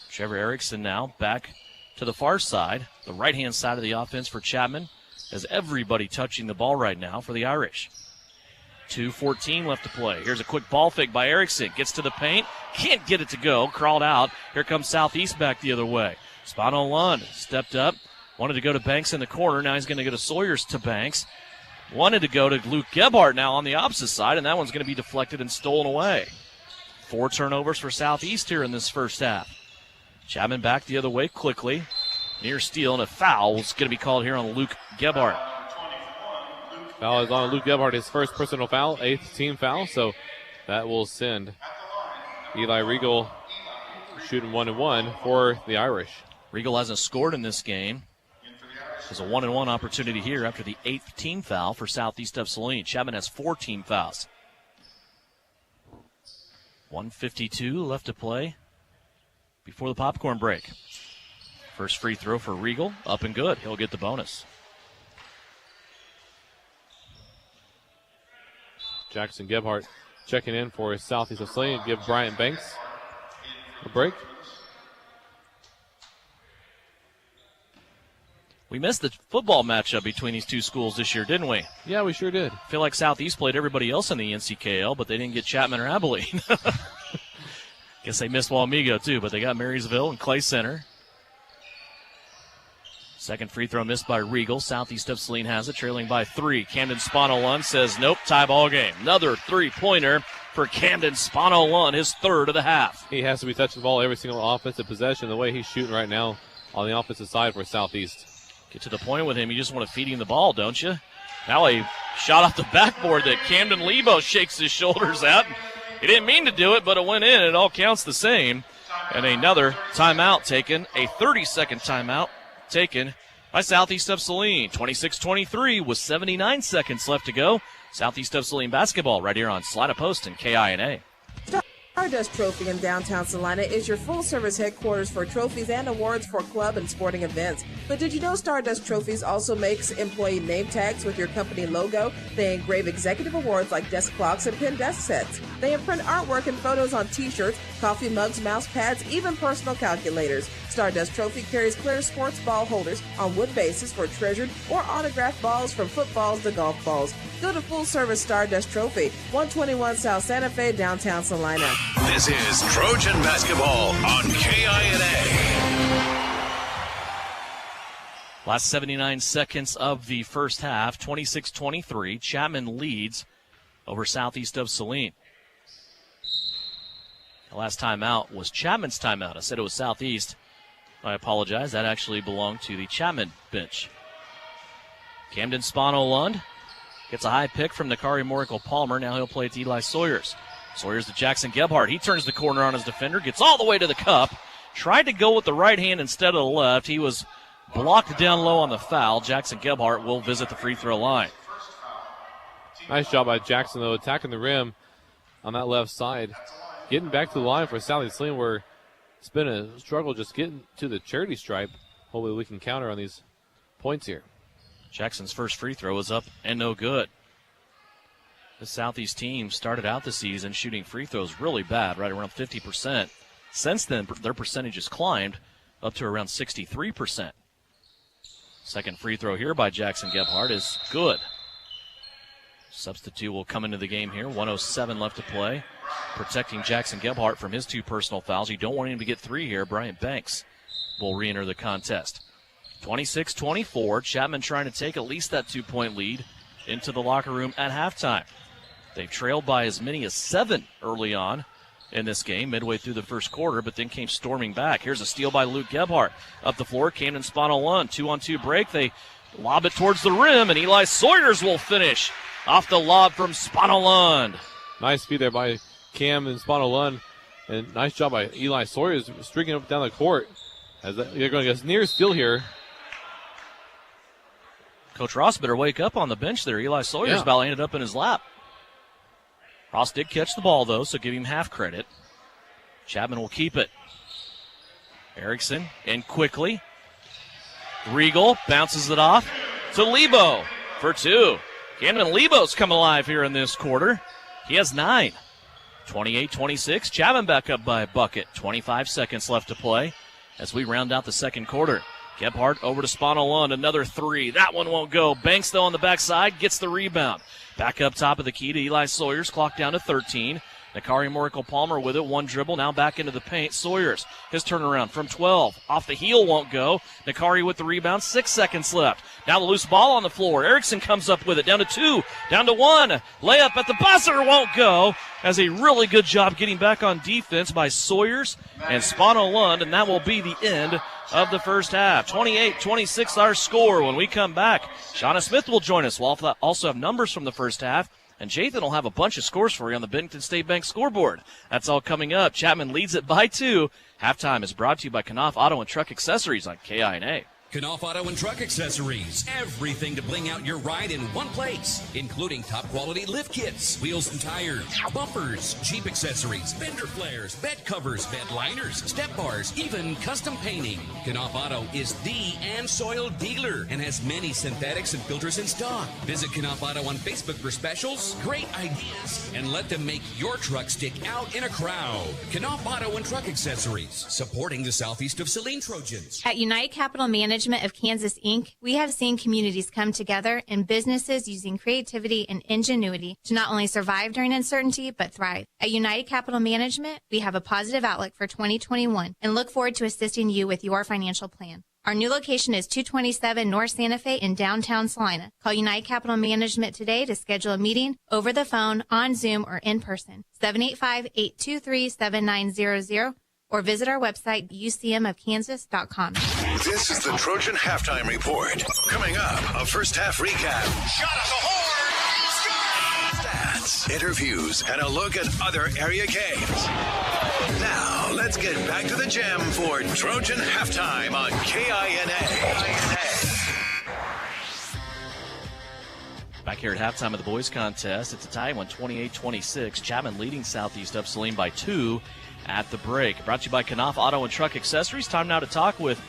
Trevor Erickson now back to the far side. The right-hand side of the offense for Chapman. Has everybody touching the ball right now for the Irish. 2:14 left to play. Here's a quick ball fake by Erickson. Gets to the paint. Can't get it to go. Crawled out. Here comes Southeast back the other way. Spano Lund stepped up. Wanted to go to Banks in the corner. Now he's going to go to Sawyers to Banks. Wanted to go to Luke Gebhardt now on the opposite side, and that one's going to be deflected and stolen away. 4 turnovers for Southeast here in this first half. Chapman back the other way quickly. Near steal, and a foul is going to be called here on Luke Gebhardt. Foul is on Luke Gebhardt, his first personal foul, 8th team foul, so that will send Eli Regal shooting 1-1 for the Irish. Regal hasn't scored in this game. There's a 1-1 opportunity here after the 8th team foul for Southeast of Saline. Chapman has 4 team fouls. 1:52 left to play before the popcorn break. First free throw for Regal, up and good. He'll get the bonus. Jackson Gebhardt checking in for Southeast of Saline. Give Bryant Banks a break. We missed the football matchup between these two schools this year, didn't we? Yeah, we sure did. I feel like Southeast played everybody else in the NCKL, but they didn't get Chapman or Abilene. Guess they missed Wauwego, too, but they got Marysville and Clay Center. Second free throw missed by Regal. Southeast of Saline has it, trailing by 3. Camden Spano Lund says, nope, tie ball game. Another three-pointer for Camden Spano Lund, his third of the half. He has to be touching the ball every single offensive possession, the way he's shooting right now on the offensive side for Southeast. Get to the point with him, you just want to feed him the ball, don't you? Now a shot off the backboard that Camden Lebo shakes his shoulders at. He didn't mean to do it, but it went in. It all counts the same. And another timeout taken, a 30-second timeout taken by Southeast of Saline. 26-23 with 79 seconds left to go. Southeast of Saline basketball right here on Salina Post and KINA. Stardust Trophy in downtown Salina is your full-service headquarters for trophies and awards for club and sporting events. But did you know Stardust Trophies also makes employee name tags with your company logo? They engrave executive awards like desk clocks and pen desk sets. They imprint artwork and photos on T-shirts, coffee mugs, mouse pads, even personal calculators. Stardust Trophy carries clear sports ball holders on wood bases for treasured or autographed balls from footballs to golf balls. Go to Full Service Stardust Trophy, 121 South Santa Fe, downtown Salina. This is Trojan Basketball on KINA. Last 79 seconds of the first half, 26-23. Chapman leads over Southeast of Saline. The last timeout was Chapman's timeout. I said it was Southeast. I apologize. That actually belonged to the Chapman bench. Camden Spano-Lund gets a high pick from Nakari Morical-Palmer. Now he'll play it to Eli Sawyers. Sawyers to Jackson Gebhardt. He turns the corner on his defender, gets all the way to the cup. Tried to go with the right hand instead of the left. He was blocked down low on the foul. Jackson Gebhardt will visit the free throw line. Nice job by Jackson, though, attacking the rim on that left side. Getting back to the line for Sally Saline, where it's been a struggle just getting to the charity stripe. Hopefully we can counter on these points here. Jackson's first free throw was up and no good. The Southeast team started out the season shooting free throws really bad, right around 50%. Since then, their percentage has climbed up to around 63%. Second free throw here by Jackson Gebhardt is good. Substitute will come into the game here. 1:07 left to play. Protecting Jackson Gebhardt from his two personal fouls. You don't want him to get three here. Bryant Banks will re-enter the contest. 26-24. Chapman trying to take at least that 2-point lead into the locker room at halftime. They've trailed by as many as 7 early on in this game, midway through the first quarter, but then came storming back. Here's a steal by Luke Gebhardt. Up the floor, Camden Spano-Lund. 2-on-2 break. They lob it towards the rim, and Eli Sawyers will finish off the lob from Spano-Lund. Nice feed there by Cam and Spano-Lund, and nice job by Eli Sawyers streaking up down the court. As they're going to get near steal here. Coach Ross better wake up on the bench there. Eli Sawyers about ended up in his lap. Ross did catch the ball, though, so give him half credit. Chapman will keep it. Erickson in quickly. Regal bounces it off to Lebo for 2. Camden Lebo's come alive here in this quarter. He has 9. 28-26. Chapman back up by a bucket. 25 seconds left to play as we round out the second quarter. Gebhardt over to Spano-Lund. Another 3. That one won't go. Banks, though, on the backside, gets the rebound. Back up top of the key to Eli Sawyers. Clock down to 13. Nakari Morical-Palmer with it. One dribble. Now back into the paint. Sawyers, his turnaround from 12. Off the heel, won't go. Nakari with the rebound. 6 seconds left. Now the loose ball on the floor. Erickson comes up with it. Down to 2. Down to 1. Layup at the buzzer. Won't go. As a really good job getting back on defense by Sawyers and Spano-Lund. And that will be the end of the first half. 28-26 our score. When we come back, Shauna Smith will join us. We'll also have numbers from the first half. And Jathan will have a bunch of scores for you on the Bennington State Bank scoreboard. That's all coming up. Chapman leads it by 2. Halftime is brought to you by Knopf Auto and Truck Accessories on KINA. Knopf Auto and Truck Accessories. Everything to bling out your ride in one place, including top quality lift kits, wheels and tires, bumpers, Jeep accessories, fender flares, bed covers, bed liners, step bars, even custom painting. Knopf Auto is the and soil dealer and has many synthetics and filters in stock. Visit Knopf Auto on Facebook for specials, great ideas, and let them make your truck stick out in a crowd. Knopf Auto and Truck Accessories, supporting the Southeast of Saline Trojans. At United Capital Management of Kansas, Inc., we have seen communities come together and businesses using creativity and ingenuity to not only survive during uncertainty, but thrive. At United Capital Management, we have a positive outlook for 2021 and look forward to assisting you with your financial plan. Our new location is 227 North Santa Fe in downtown Salina. Call United Capital Management today to schedule a meeting over the phone, on Zoom, or in person. 785-823-7900. Or visit our website, ucmofkansas.com. This is the Trojan Halftime Report. Coming up, a first half recap. Shot at the horn! Stats, interviews, and a look at other area games. Now, let's get back to the gym for Trojan Halftime on KINA. Back here at halftime of the boys contest, it's a tie one, 28-26. Chapman leading Southeast of Saline by 2 at the break. Brought to you by Knopf Auto and Truck Accessories. Time now to talk with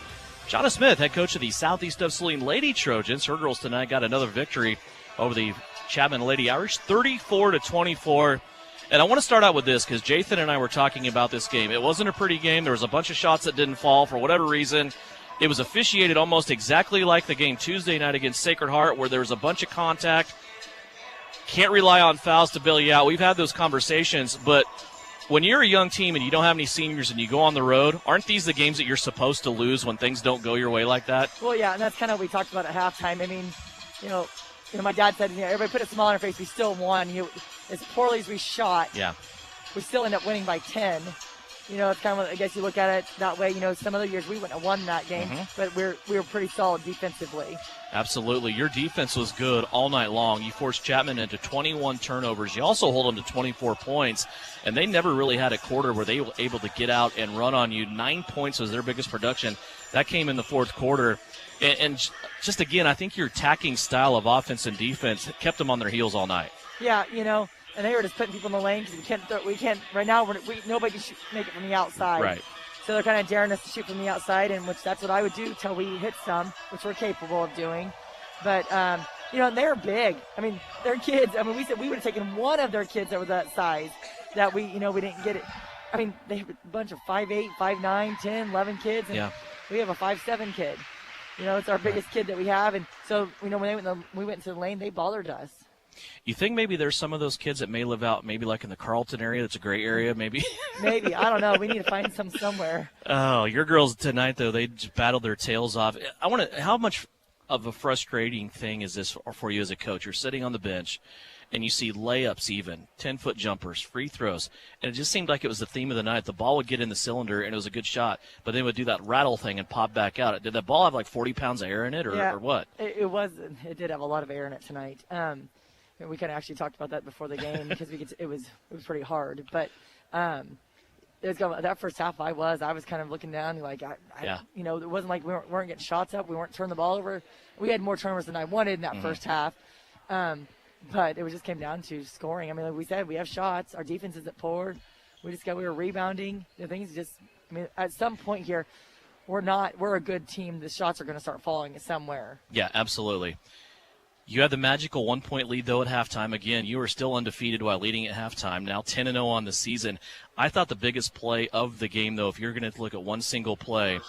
Shauna Smith, head coach of the Southeast of Saline Lady Trojans. Her girls tonight got another victory over the Chapman Lady Irish, 34-24. And I want to start out with this because Jathan and I were talking about this game. It wasn't a pretty game. There was a bunch of shots that didn't fall for whatever reason. It was officiated almost exactly like the game Tuesday night against Sacred Heart, where there was a bunch of contact. can't rely on fouls to bail you out. We've had those conversations, but when you're a young team and you don't have any seniors and you go on the road, aren't these the games that you're supposed to lose when things don't go your way like that? Well, yeah, and that's kind of what we talked about at halftime. I mean, my dad said, everybody put a smile on our face. We still won. As poorly as we shot, we still end up winning by 10. It's kind of, I guess you look at it that way. Some other years we wouldn't have won that game, but we were pretty solid defensively. Absolutely. Your defense was good all night long. You forced Chapman into 21 turnovers. You also hold them to 24 points, and they never really had a quarter where they were able to get out and run on you. 9 points was their biggest production. That came in the fourth quarter. And just, again, I think your attacking style of offense and defense kept them on their heels all night. Yeah, and they were just putting people in the lane because we can't right now, nobody can make it from the outside. Right. So they're kind of daring us to shoot from the outside, and which that's what I would do till we hit some, which we're capable of doing. But, and they're big. I mean, they're kids. I mean, we said we would have taken one of their kids that was that size that we didn't get it. I mean, they have a bunch of 5'8", 5'9", 10, 11 kids. And we have a 5'7" kid. It's our biggest kid that we have. And so, when we went into the lane, they bothered us. You think maybe there's some of those kids that may live out maybe like in the Carlton area? That's a great area, maybe. Maybe. I don't know. We need to find some somewhere. Oh, your girls tonight, though, they just battled their tails off. How much of a frustrating thing is this for you as a coach? You're sitting on the bench, and you see layups even, 10-foot jumpers, free throws, and it just seemed like it was the theme of the night. The ball would get in the cylinder, and it was a good shot, but then it would do that rattle thing and pop back out. Did that ball have like 40 pounds of air in it or what? It did have a lot of air in it tonight. We kind of actually talked about that before the game because it was pretty hard. But that first half, I was kind of looking down, like it wasn't like we weren't getting shots up, we weren't turning the ball over. We had more turnovers than I wanted in that first half. But it just came down to scoring. I mean, like we said, we have shots. Our defense isn't poor. We were rebounding. The things at some point here, we're a good team. The shots are going to start falling somewhere. Yeah, absolutely. You had the magical 1-point lead, though, at halftime. Again, you were still undefeated while leading at halftime. Now 10-0 on the season. I thought the biggest play of the game, though, if you're going to look at one single play,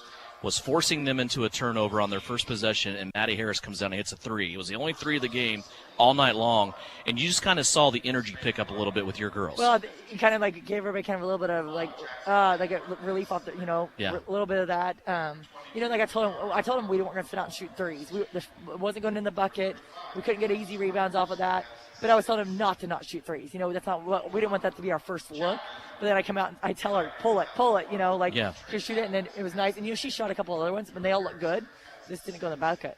was forcing them into a turnover on their first possession, and Maddie Harris comes down and hits a three. It was the only three of the game all night long, and you just kind of saw the energy pick up a little bit with your girls. Well, you kind of gave everybody kind of a little bit of like a relief off the, a little bit of that. Like I told them we weren't going to sit out and shoot threes. It wasn't going in the bucket. We couldn't get easy rebounds off of that. But I was telling them not to shoot threes. That's not what we didn't want that to be our first look. But then I come out and I tell her, pull it, just shoot it. And then it was nice. And, she shot a couple of other ones, but they all looked good. This didn't go in the bucket.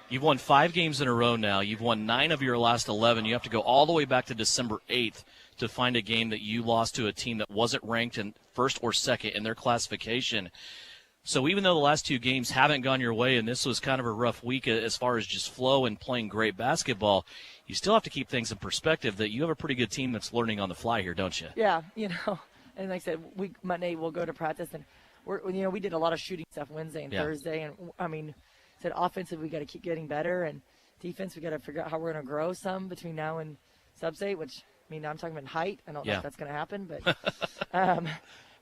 You've won 5 games in a row now. You've won 9 of your last 11. You have to go all the way back to December 8th to find a game that you lost to a team that wasn't ranked in first or second in their classification. So even though the last 2 games haven't gone your way, and this was kind of a rough week as far as just flow and playing great basketball, you still have to keep things in perspective that you have a pretty good team that's learning on the fly here, don't you? Yeah, and like I said, Monday we'll go to practice, and we did a lot of shooting stuff Wednesday and Thursday, and said offensive we got to keep getting better, and defense we got to figure out how we're going to grow some between now and sub-state, which I'm talking about height. I don't know if that's going to happen, but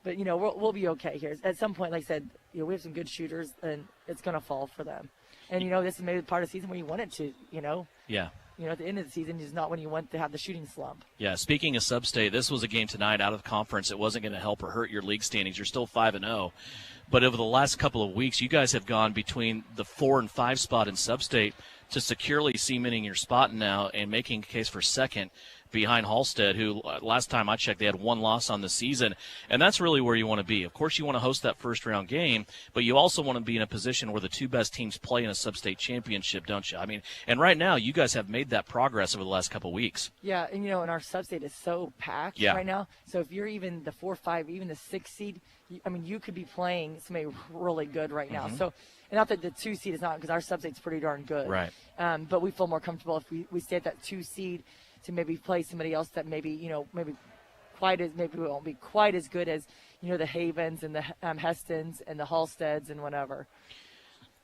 but we'll be okay here. At some point, like I said, we have some good shooters, and it's going to fall for them. And this is maybe part of the season where you want it to, Yeah. At the end of the season is not when you want to have the shooting slump. Yeah, speaking of sub-state, this was a game tonight out of conference. It wasn't going to help or hurt your league standings. You're still 5-0. But over the last couple of weeks, you guys have gone between the 4 and 5 spot in sub-state to securely cementing your spot now and making a case for second behind Halstead, who last time I checked, they had 1 loss on the season. And that's really where you want to be. Of course, you want to host that first-round game, but you also want to be in a position where the 2 best teams play in a sub-state championship, don't you? And right now, you guys have made that progress over the last couple of weeks. Yeah, and, and our sub-state is so packed right now. So if you're even the 4-5, even the 6 seed, you could be playing somebody really good right now. So, and not that the 2 seed is not, because our sub-state's pretty darn good. Right. But we feel more comfortable if we stay at that 2 seed to maybe play somebody else that maybe we won't be quite as good as the Havens and the Hestons and the Halsteads and whatever.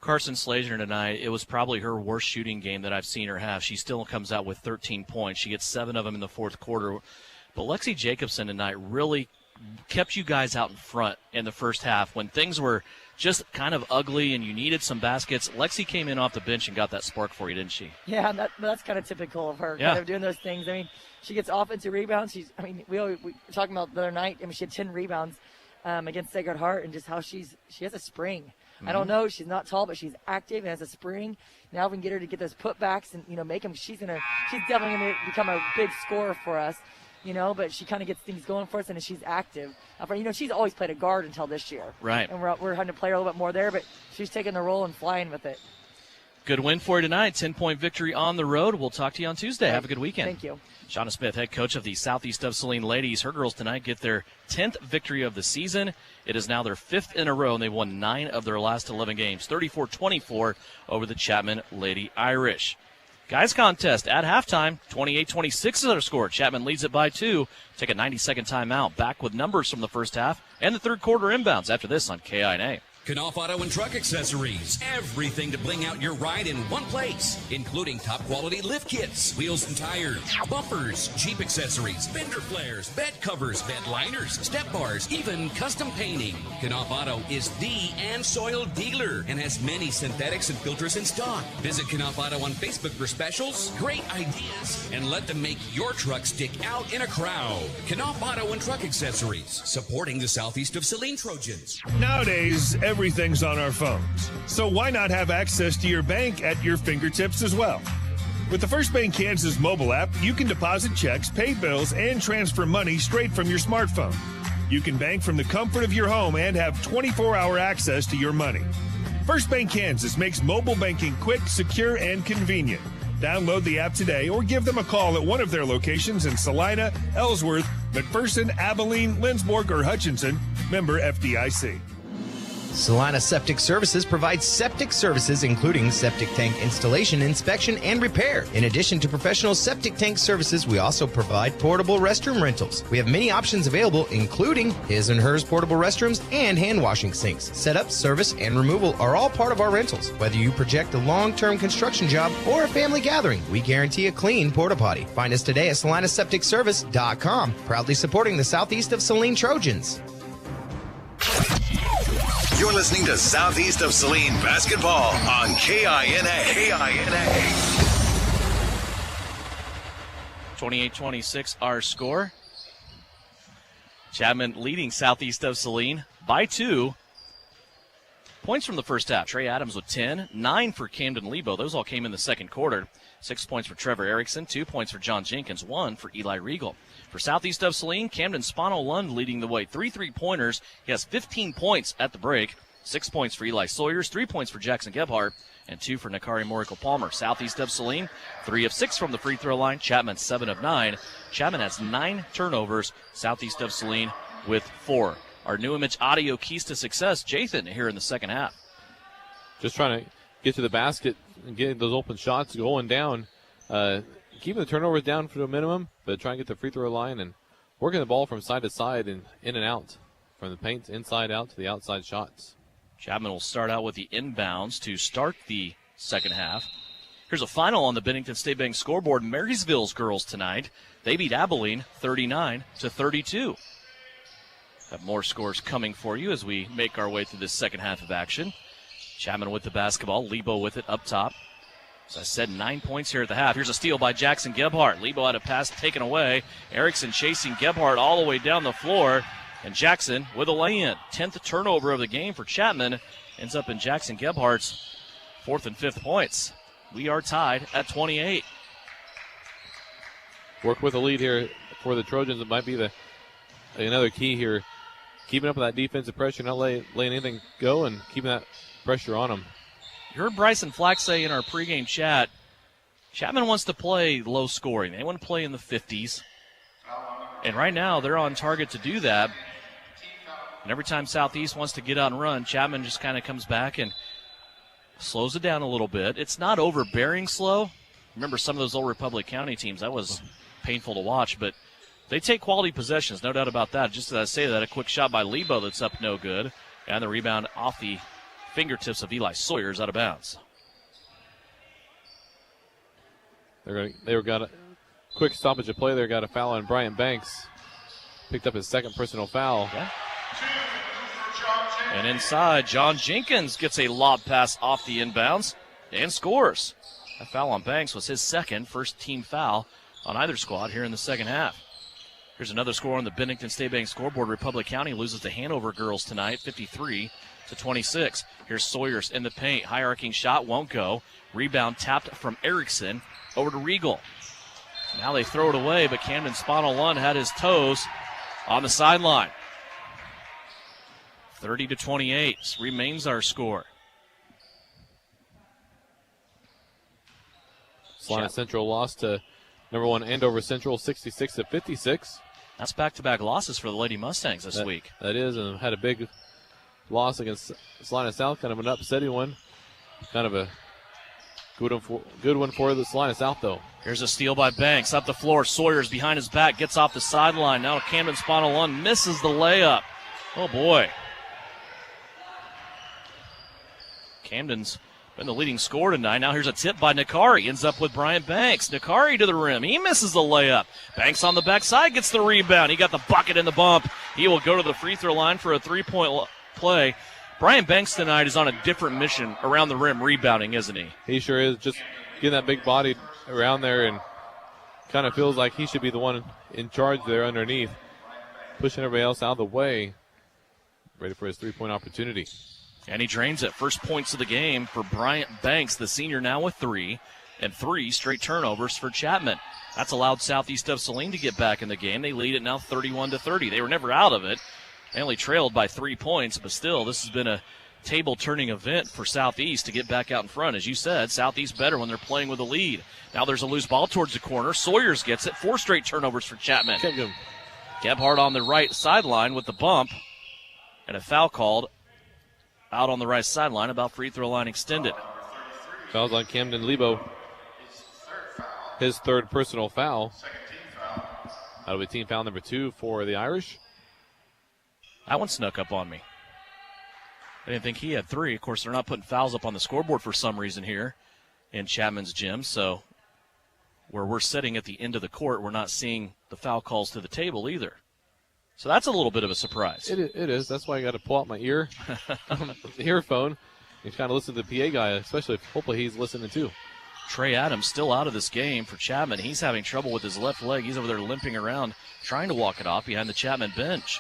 Carson Slazer tonight, it was probably her worst shooting game that I've seen her have. She still comes out with 13 points. She gets 7 of them in the fourth quarter. But Lexi Jacobson tonight really kept you guys out in front in the first half when things were just kind of ugly and you needed some baskets. Lexi came in off the bench and got that spark for you, didn't she? Yeah, that's kind of typical of her, kind of doing those things. I mean, she gets offensive rebounds. We were talking about the other night. I mean, she had 10 rebounds against Sacred Heart, and just how she has a spring. Mm-hmm. I don't know. She's not tall, but she's active and has a spring. Now we can get her to get those putbacks and make them. She's definitely gonna become a big scorer for us. But she kind of gets things going for us, and she's active. She's always played a guard until this year. Right. And we're having to play her a little bit more there, but she's taking the role and flying with it. Good win for you tonight. 10-point victory on the road. We'll talk to you on Tuesday. Have a good weekend. Thank you. Shauna Smith, head coach of the Southeast of Saline ladies. Her girls tonight get their 10th victory of the season. It is now their 5th in a row, and they've won 9 of their last 11 games, 34-24 over the Chapman Lady Irish. Guys contest at halftime, 28-26 is our score. Chapman leads it by 2. Take a 90-second timeout. Back with numbers from the first half and the third quarter inbounds after this on KINA. Knopf Auto and Truck Accessories. Everything to bling out your ride in one place, including top quality lift kits, wheels and tires, bumpers, Jeep accessories, fender flares, bed covers, bed liners, step bars, even custom painting. Knopf Auto is the and soil dealer and has many synthetics and filters in stock. Visit Knopf Auto on Facebook for specials, great ideas, and let them make your truck stick out in a crowd. Knopf Auto and Truck Accessories, supporting the Southeast of Saline Trojans. Nowadays, everything's on our phones. So why not have access to your bank at your fingertips as well? With the First Bank Kansas mobile app, you can deposit checks, pay bills, and transfer money straight from your smartphone. You can bank from the comfort of your home and have 24-hour access to your money. First Bank Kansas makes mobile banking quick, secure, and convenient. Download the app today or give them a call at one of their locations in Salina, Ellsworth, McPherson, Abilene, Lindsborg, or Hutchinson. Member FDIC. Salina Septic Services provides septic services including septic tank installation, inspection, and repair. In addition to professional septic tank services, we also provide portable restroom rentals. We have many options available, including his and hers portable restrooms and hand washing sinks. Setup, service, and removal are all part of our rentals. Whether you project a long-term construction job or a family gathering, we guarantee a clean porta potty. Find us today at salinasepticservice.com, proudly supporting the Southeast of Saline Trojans. You're listening to Southeast of Saline basketball on KINA. 28-26 our score. Chapman leading Southeast of Saline by 2. Points from the first half. Trey Adams with 10, 9 for Camden Lebo. Those all came in the second quarter. 6 points for Trevor Erickson, 2 points for John Jenkins, 1 for Eli Regal. For Southeast of Saline, Camden Spano Lund leading the way. 3 3-pointers. He has 15 points at the break. 6 points for Eli Sawyers, 3 points for Jackson Gebhardt, and 2 for Nakari Morico Palmer. Southeast of Saline, 3 of 6 from the free throw line. Chapman 7 of 9. Chapman has 9 turnovers. Southeast of Saline with 4. Our New Image Audio keys to success, Jathan, here in the second half. Just trying to get to the basket and get those open shots going down. Keeping the turnovers down to a minimum, but trying to get the free throw line and working the ball from side to side and in and out. From the paint inside out to the outside shots. Chapman will start out with the inbounds to start the second half. Here's a final on the Bennington State Bank scoreboard. Marysville's girls tonight, they beat Abilene 39-32. Have more scores coming for you as we make our way through this second half of action. Chapman with the basketball, Lebo with it up top. As I said, 9 points here at the half. Here's a steal by Jackson Gebhardt. Lebo had a pass taken away. Erickson chasing Gebhardt all the way down the floor. And Jackson with a lay-in. 10th turnover of the game for Chapman. Ends up in Jackson Gebhardt's 4th and 5th points. We are tied at 28. Work with a lead here for the Trojans. It might be another key here. Keeping up with that defensive pressure, not letting anything go, and keeping that pressure on them. You heard Bryson Flack say in our pregame chat, Chapman wants to play low scoring. They want to play in the 50s. And right now they're on target to do that. And every time Southeast wants to get out and run, Chapman just kind of comes back and slows it down a little bit. It's not overbearing slow. Remember some of those old Republic County teams, that was painful to watch, but they take quality possessions, no doubt about that. Just as I say that, a quick shot by Lebo that's up no good. And the rebound off the fingertips of Eli Sawyers out of bounds. They got a quick stoppage of play there. Got a foul on Brian Banks. picked up his second personal foul. Yeah. And inside, John Jenkins gets a lob pass off the inbounds and scores. That foul on Banks was his second, first team foul on either squad here in the second half. Here's another score on the Bennington State Bank scoreboard. Republic County loses to Hanover girls tonight, 53-26. Here's Sawyers in the paint. High arcing shot won't go. Rebound tapped from Erickson over to Regal. Now they throw it away, but Camden Spanel-Lund had his toes on the sideline. 30-28 remains our score. Salina Central lost to number 1 Andover Central, 66-56. That's back-to-back losses for the Lady Mustangs this week. That is, and had a big loss against Salina South, kind of an upsetting one. Kind of a good one for the Salina South, though. Here's a steal by Banks. Up the floor, Sawyers behind his back, gets off the sideline. Now Camden Spanel-Lund misses the layup. Oh, boy. Camden's been the leading scorer tonight. Now here's a tip by Nakari. Ends up with Brian Banks. Nakari to the rim. He misses the layup. Banks on the backside gets the rebound. He got the bucket in the bump. He will go to the free throw line for a three-point play. Brian Banks tonight is on a different mission around the rim rebounding, isn't he? He sure is. Just getting that big body around there, and kind of feels like he should be the one in charge there underneath. Pushing everybody else out of the way. Ready for his three-point opportunity. And he drains it. First points of the game for Bryant Banks, the senior, now with 3, and 3 straight turnovers for Chapman. That's allowed Southeast of Saline to get back in the game. They lead it now 31-30. They were never out of it. They only trailed by 3 points, but still, this has been a table-turning event for Southeast to get back out in front. As you said, Southeast better when they're playing with a lead. Now there's a loose ball towards the corner. Sawyers gets it. 4 straight turnovers for Chapman. Gebhardt on the right sideline with the bump, and a foul called out on the right sideline, about free throw line extended. Fouls on Camden Lebo. His third personal foul. That'll be team foul number 2 for the Irish. That one snuck up on me. I didn't think he had 3. Of course, they're not putting fouls up on the scoreboard for some reason here in Chapman's gym. So where we're sitting at the end of the court, we're not seeing the foul calls to the table either. So that's a little bit of a surprise. It is. That's why I got to pull out my earphone and kind of listen to the PA guy, especially if hopefully he's listening too. Trey Adams still out of this game for Chapman. He's having trouble with his left leg. He's over there limping around, trying to walk it off behind the Chapman bench.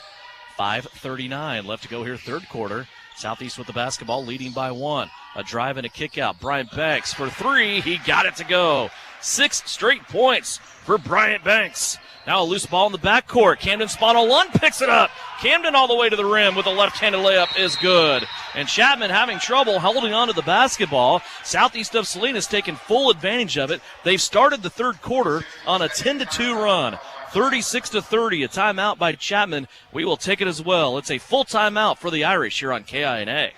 5:39 left to go here, third quarter. Southeast with the basketball, leading by 1. A drive and a kick out. Bryant Banks for 3. He got it to go. 6 straight points for Bryant Banks. Now a loose ball in the backcourt. Camden Spanel-Lund picks it up. Camden all the way to the rim with a left-handed layup is good. And Chapman having trouble holding on to the basketball. Southeast of Saline has taken full advantage of it. They've started the third quarter on a 10-2 run. 36-30, a timeout by Chapman. We will take it as well. It's a full timeout for the Irish here on KINA.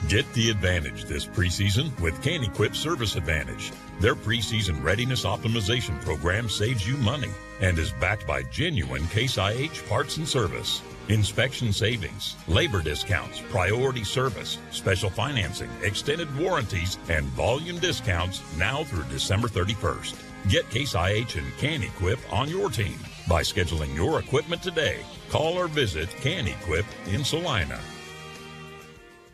Get the advantage this preseason with Can-Equip Service Advantage. Their preseason readiness optimization program saves you money and is backed by genuine Case IH parts and service. Inspection savings, labor discounts, priority service, special financing, extended warranties, and volume discounts now through December 31st. Get Case IH and Can-Equip on your team by scheduling your equipment today. Call or visit Can-Equip in Salina.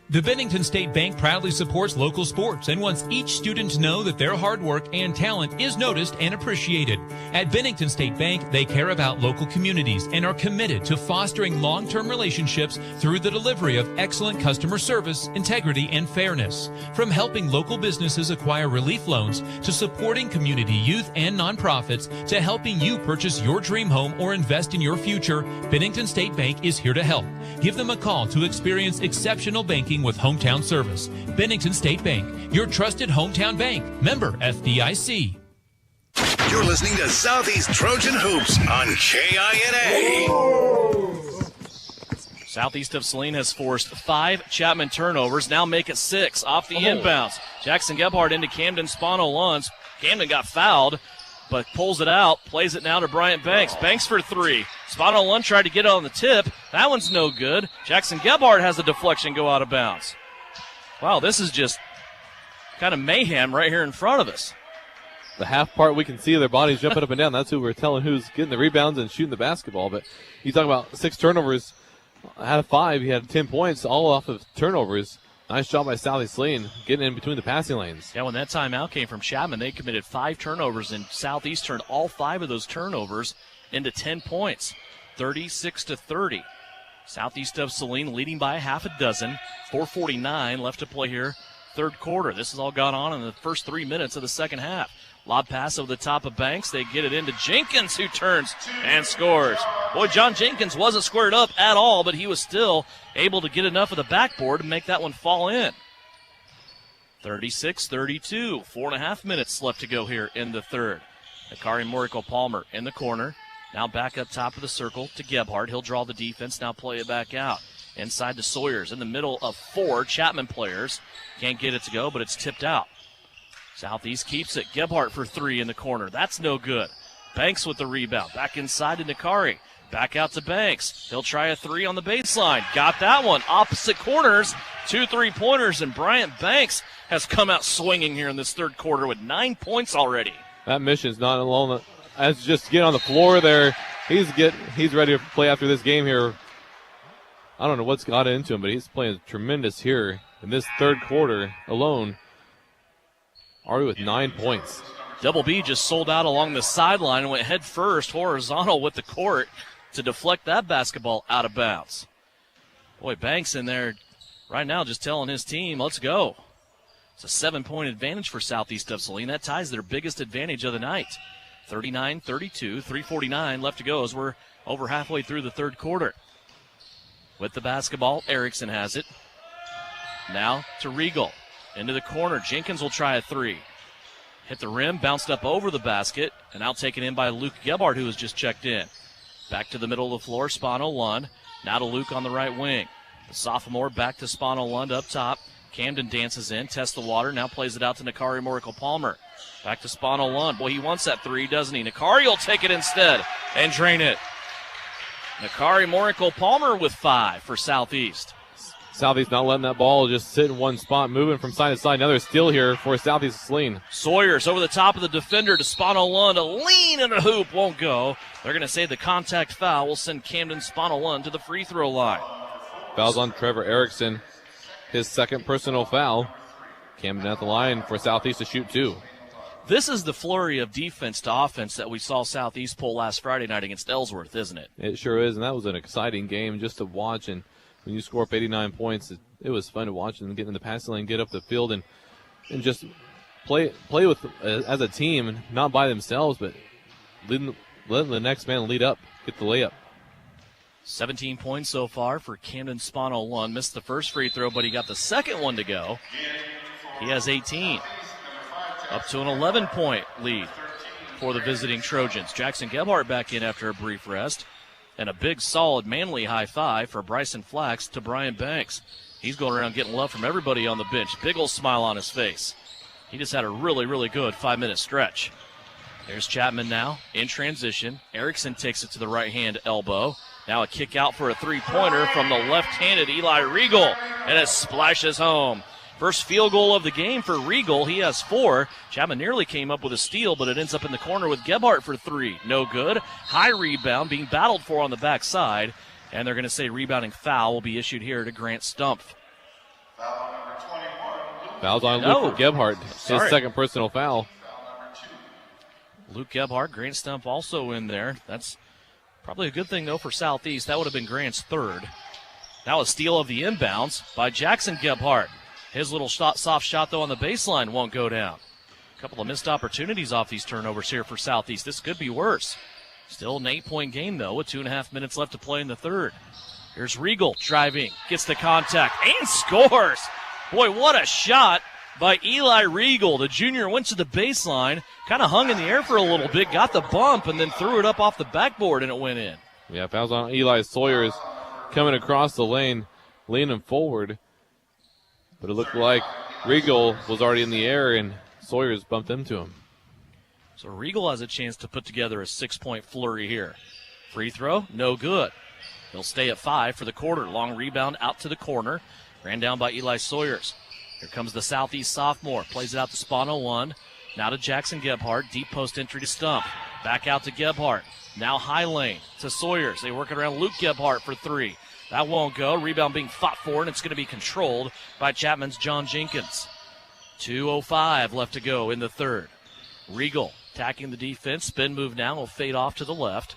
The Bennington State Bank proudly supports local sports and wants each student to know that their hard work and talent is noticed and appreciated. At Bennington State Bank, they care about local communities and are committed to fostering long-term relationships through the delivery of excellent customer service, integrity, and fairness. From helping local businesses acquire relief loans to supporting community youth and nonprofits to helping you purchase your dream home or invest in your future, Bennington State Bank is here to help. Give them a call to experience exceptional banking with hometown service. Bennington State Bank, your trusted hometown bank. Member FDIC. You're listening to Southeast Trojan Hoops on KINA. Southeast of Saline has forced 5 Chapman turnovers, now make it 6 off the inbounds. Jackson Gebhardt into Camden Spanel-Lund. Camden got fouled, but pulls it out, plays it now to Bryant Banks. Banks for 3. Spanel-Lund tried to get it on the tip. That one's no good. Jackson Gebhardt has a deflection go out of bounds. Wow, this is just kind of mayhem right here in front of us. the half part, we can see their bodies jumping up and down. That's who we're telling who's getting the rebounds and shooting the basketball. But you talk about 6 turnovers. Out of 5, he had 10 points, all off of turnovers. Nice job by Southeast Saline getting in between the passing lanes. Yeah, when that timeout came from Chapman, they committed 5 turnovers, and Southeast turned all 5 of those turnovers into 10 points, 36-30. Southeast of Saline leading by a half a dozen. 4:49 left to play here, third quarter. This has all gone on in the first 3 minutes of the second half. Lob pass over the top of Banks. They get it into Jenkins, who turns and scores. Boy, John Jenkins wasn't squared up at all, but he was still able to get enough of the backboard to make that one fall in. 36-32. 4.5 minutes left to go here in the third. Akari Morico Palmer in the corner. Now back up top of the circle to Gebhardt. He'll draw the defense, now play it back out. Inside to Sawyers in the middle of 4 Chapman players. Can't get it to go, but it's tipped out. Southeast keeps it. Gebhardt for 3 in the corner. That's no good. Banks with the rebound. Back inside to Nakari. Back out to Banks. He'll try a 3 on the baseline. Got that one. Opposite corners. 2 3-pointers, and Bryant Banks has come out swinging here in this third quarter with 9 points already. That mission's not alone. As just get on the floor there. He's ready to play after this game here. I don't know what's got into him, but he's playing tremendous here in this third quarter alone. Already with 9 points. Double B just sold out along the sideline and went head first horizontal with the court to deflect that basketball out of bounds. Boy, Banks in there right now just telling his team, let's go. It's a 7-point advantage for Southeast of Saline. That ties their biggest advantage of the night. 39-32, 3:49 left to go as we're over halfway through the third quarter. With the basketball, Erickson has it. Now to Regal. Into the corner. Jenkins will try a 3. Hit the rim, bounced up over the basket, and now taken in by Luke Gebhardt, who has just checked in. Back to the middle of the floor, Spano Lund. Now to Luke on the right wing. The sophomore back to Spano Lund up top. Camden dances in, tests the water, now plays it out to Nakari Morico Palmer. Back to Spano Lund. Boy, he wants that 3, doesn't he? Nakari will take it instead and drain it. Nakari Morico Palmer with 5 for Southeast. Southeast not letting that ball just sit in one spot, moving from side to side. Another steal here for Southeast Saline. Sawyers over the top of the defender to Spano Lund. A lean and a hoop won't go. They're going to say the contact foul will send Camden Spano Lund to the free throw line. Fouls on Trevor Erickson. His second personal foul. Camden at the line for Southeast to shoot 2. This is the flurry of defense to offense that we saw Southeast pull last Friday night against Ellsworth, isn't it? It sure is, and that was an exciting game just to watch. And when you score up 89 points, it was fun to watch them get in the passing lane, get up the field, and just play with as a team, and not by themselves, but letting the next man lead up, get the layup. 17 points so far for Camden Spano Lund. Missed the first free throw, but he got the second one to go. He has 18. Up to an 11-point lead for the visiting Trojans. Jackson Gebhardt back in after a brief rest. And a big, solid, manly high five for Bryson Flax to Brian Banks. He's going around getting love from everybody on the bench. Big old smile on his face. He just had a really, really good 5-minute stretch. There's Chapman now in transition. Erickson takes it to the right-hand elbow. Now a kick out for a 3-pointer from the left-handed Eli Regal. And it splashes home. First field goal of the game for Regal. He has 4. Chapman nearly came up with a steal, but it ends up in the corner with Gebhardt for 3. No good. High rebound being battled for on the backside. And they're going to say rebounding foul will be issued here to Grant Stumpf. Fouls on Luke Gebhardt. His second personal foul. Luke Gebhardt, Grant Stumpf also in there. That's probably a good thing, though, for Southeast. That would have been Grant's 3rd. Now a steal of the inbounds by Jackson Gebhardt. His little soft shot, though, on the baseline won't go down. A couple of missed opportunities off these turnovers here for Southeast. This could be worse. Still an 8-point game, though, with 2.5 minutes left to play in the third. Here's Regal driving, gets the contact, and scores. Boy, what a shot by Eli Regal. The junior went to the baseline, kind of hung in the air for a little bit, got the bump, and then threw it up off the backboard, and it went in. Yeah, fouls on Eli Sawyers coming across the lane, leaning forward. But it looked like Regal was already in the air, and Sawyers bumped into him. So Regal has a chance to put together a 6-point flurry here. Free throw, no good. He'll stay at 5 for the quarter. Long rebound out to the corner. Ran down by Eli Sawyers. Here comes the Southeast sophomore. Plays it out to Spano Lund. Now to Jackson Gebhardt. Deep post entry to Stump. Back out to Gebhardt. Now high lane to Sawyers. They work it around Luke Gebhardt for three. That won't go. Rebound being fought for, and it's going to be controlled by Chapman's John Jenkins. 2:05 left to go in the third. Regal attacking the defense. Spin move now will fade off to the left.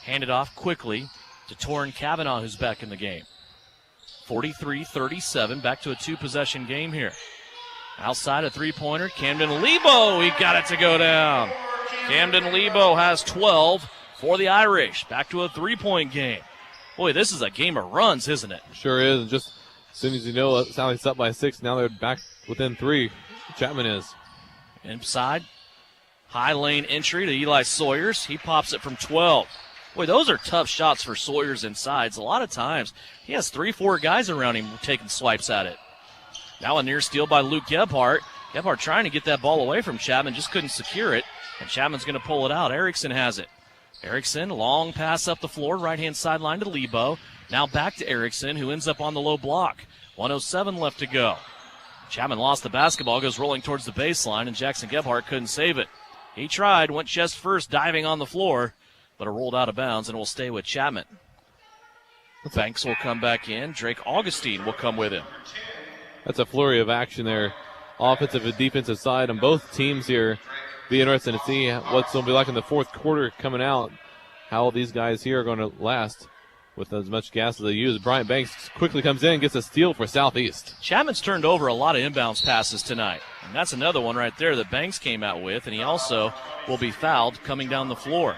Hand it off quickly to Torrin Cavanaugh, who's back in the game. 43-37, back to a two-possession game here. Outside a three-pointer, Camden Lebo, he got it to go down. Camden Lebo has 12 for the Irish. Back to a three-point game. Boy, this is a game of runs, isn't it? Sure is. And just as soon as you know Sally's up by 6, now they're back within 3. Chapman is. Inside, high lane entry to Eli Sawyers. He pops it from 12. Boy, those are tough shots for Sawyers inside. A lot of times he has 3-4 guys around him taking swipes at it. Now a near steal by Luke Gebhardt. Gebhardt trying to get that ball away from Chapman, just couldn't secure it. And Chapman's going to pull it out. Erickson has it. Erickson, long pass up the floor, right-hand sideline to Lebo. Now back to Erickson, who ends up on the low block. 1:07 left to go. Chapman lost the basketball, goes rolling towards the baseline, and Jackson Gebhardt couldn't save it. He tried, went chest first, diving on the floor, but it rolled out of bounds and will stay with Chapman. Banks will come back in. Drake Augustine will come with him. That's a flurry of action there, offensive and defensive side on both teams here. Be interesting to see what's going to be like in the fourth quarter coming out, how these guys here are going to last with as much gas as they use. Bryant Banks quickly comes in and gets a steal for Southeast. Chapman's turned over a lot of inbounds passes tonight, and that's another one right there that Banks came out with, and he also will be fouled coming down the floor.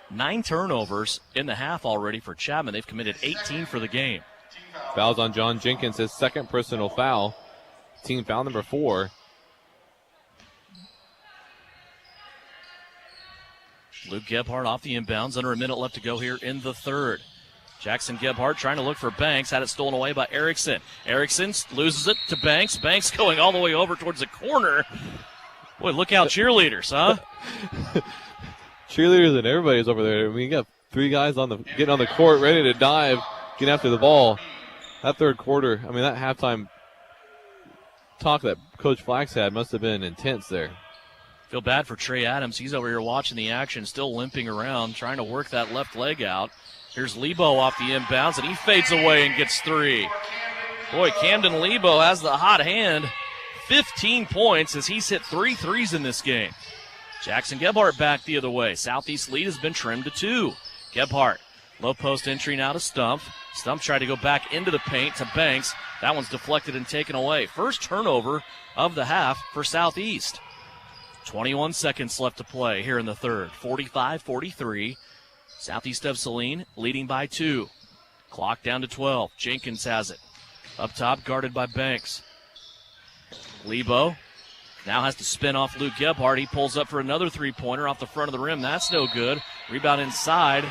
9 turnovers in the half already for Chapman. They've committed 18 for the game. Fouls on John Jenkins, his second personal foul. Team foul number 4. Luke Gebhardt off the inbounds. Under a minute left to go here in the third. Jackson Gebhardt trying to look for Banks. Had it stolen away by Erickson. Erickson loses it to Banks. Banks going all the way over towards the corner. Boy, look out, cheerleaders, huh? Cheerleaders and everybody's over there. I mean, you got 3 guys getting on the court, ready to dive, getting after the ball. That third quarter, I mean, that halftime talk that Coach Flax had must have been intense there. Feel bad for Trey Adams. He's over here watching the action, still limping around, trying to work that left leg out. Here's Lebo off the inbounds, and he fades away and gets 3. Boy, Camden Lebo has the hot hand. 15 points as he's hit 3 threes in this game. Jackson Gebhardt back the other way. Southeast lead has been trimmed to 2. Gebhardt, low post entry now to Stump. Stump tried to go back into the paint to Banks. That one's deflected and taken away. First turnover of the half for Southeast. 21 seconds left to play here in the third. 45-43. Southeast of Saline leading by 2. Clock down to 12. Jenkins has it. Up top, guarded by Banks. Lebo now has to spin off Luke Gebhardt. He pulls up for another three-pointer off the front of the rim. That's no good. Rebound inside,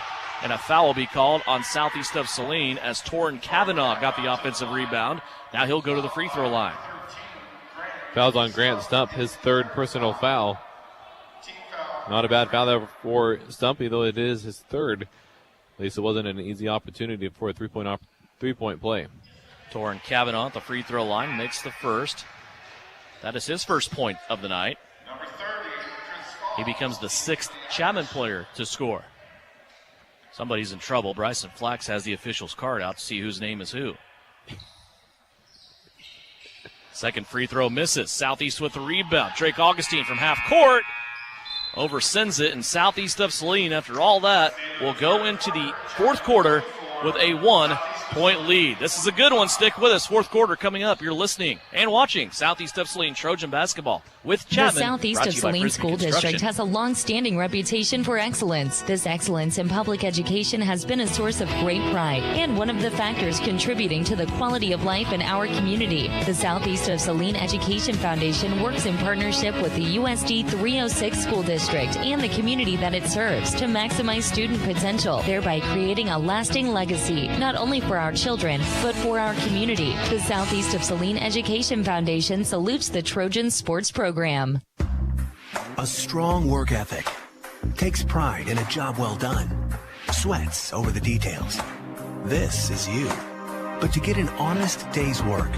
and a foul will be called on Southeast of Saline as Torrin Cavanaugh got the offensive rebound. Now he'll go to the free throw line. Fouls on Grant Stump, his third personal foul. Not a bad foul there for Stumpy, though it is his third. At least it wasn't an easy opportunity for a three-point play. Torrin Cavanaugh at the free throw line makes the first. That is his first point of the night. He becomes the 6th Chapman player to score. Somebody's in trouble. Bryson Flax has the official's card out to see whose name is who. Second free throw misses. Southeast with the rebound. Drake Augustine from half court oversends it, and Southeast of Saline, after all that, will go into the fourth quarter with a 1-point lead. This is a good one. Stick with us. Fourth quarter coming up. You're listening and watching Southeast of Saline Trojan basketball with Chapman. The Southeast of Saline School District has a long-standing reputation for excellence. This excellence in public education has been a source of great pride and one of the factors contributing to the quality of life in our community. The Southeast of Saline Education Foundation works in partnership with the USD 306 School District and the community that it serves to maximize student potential, thereby creating a lasting legacy, not only for our children, but for our community. The Southeast of Saline Education Foundation salutes the Trojan Sports Program. A strong work ethic, takes pride in a job well done, sweats over the details. This is you. But to get an honest day's work,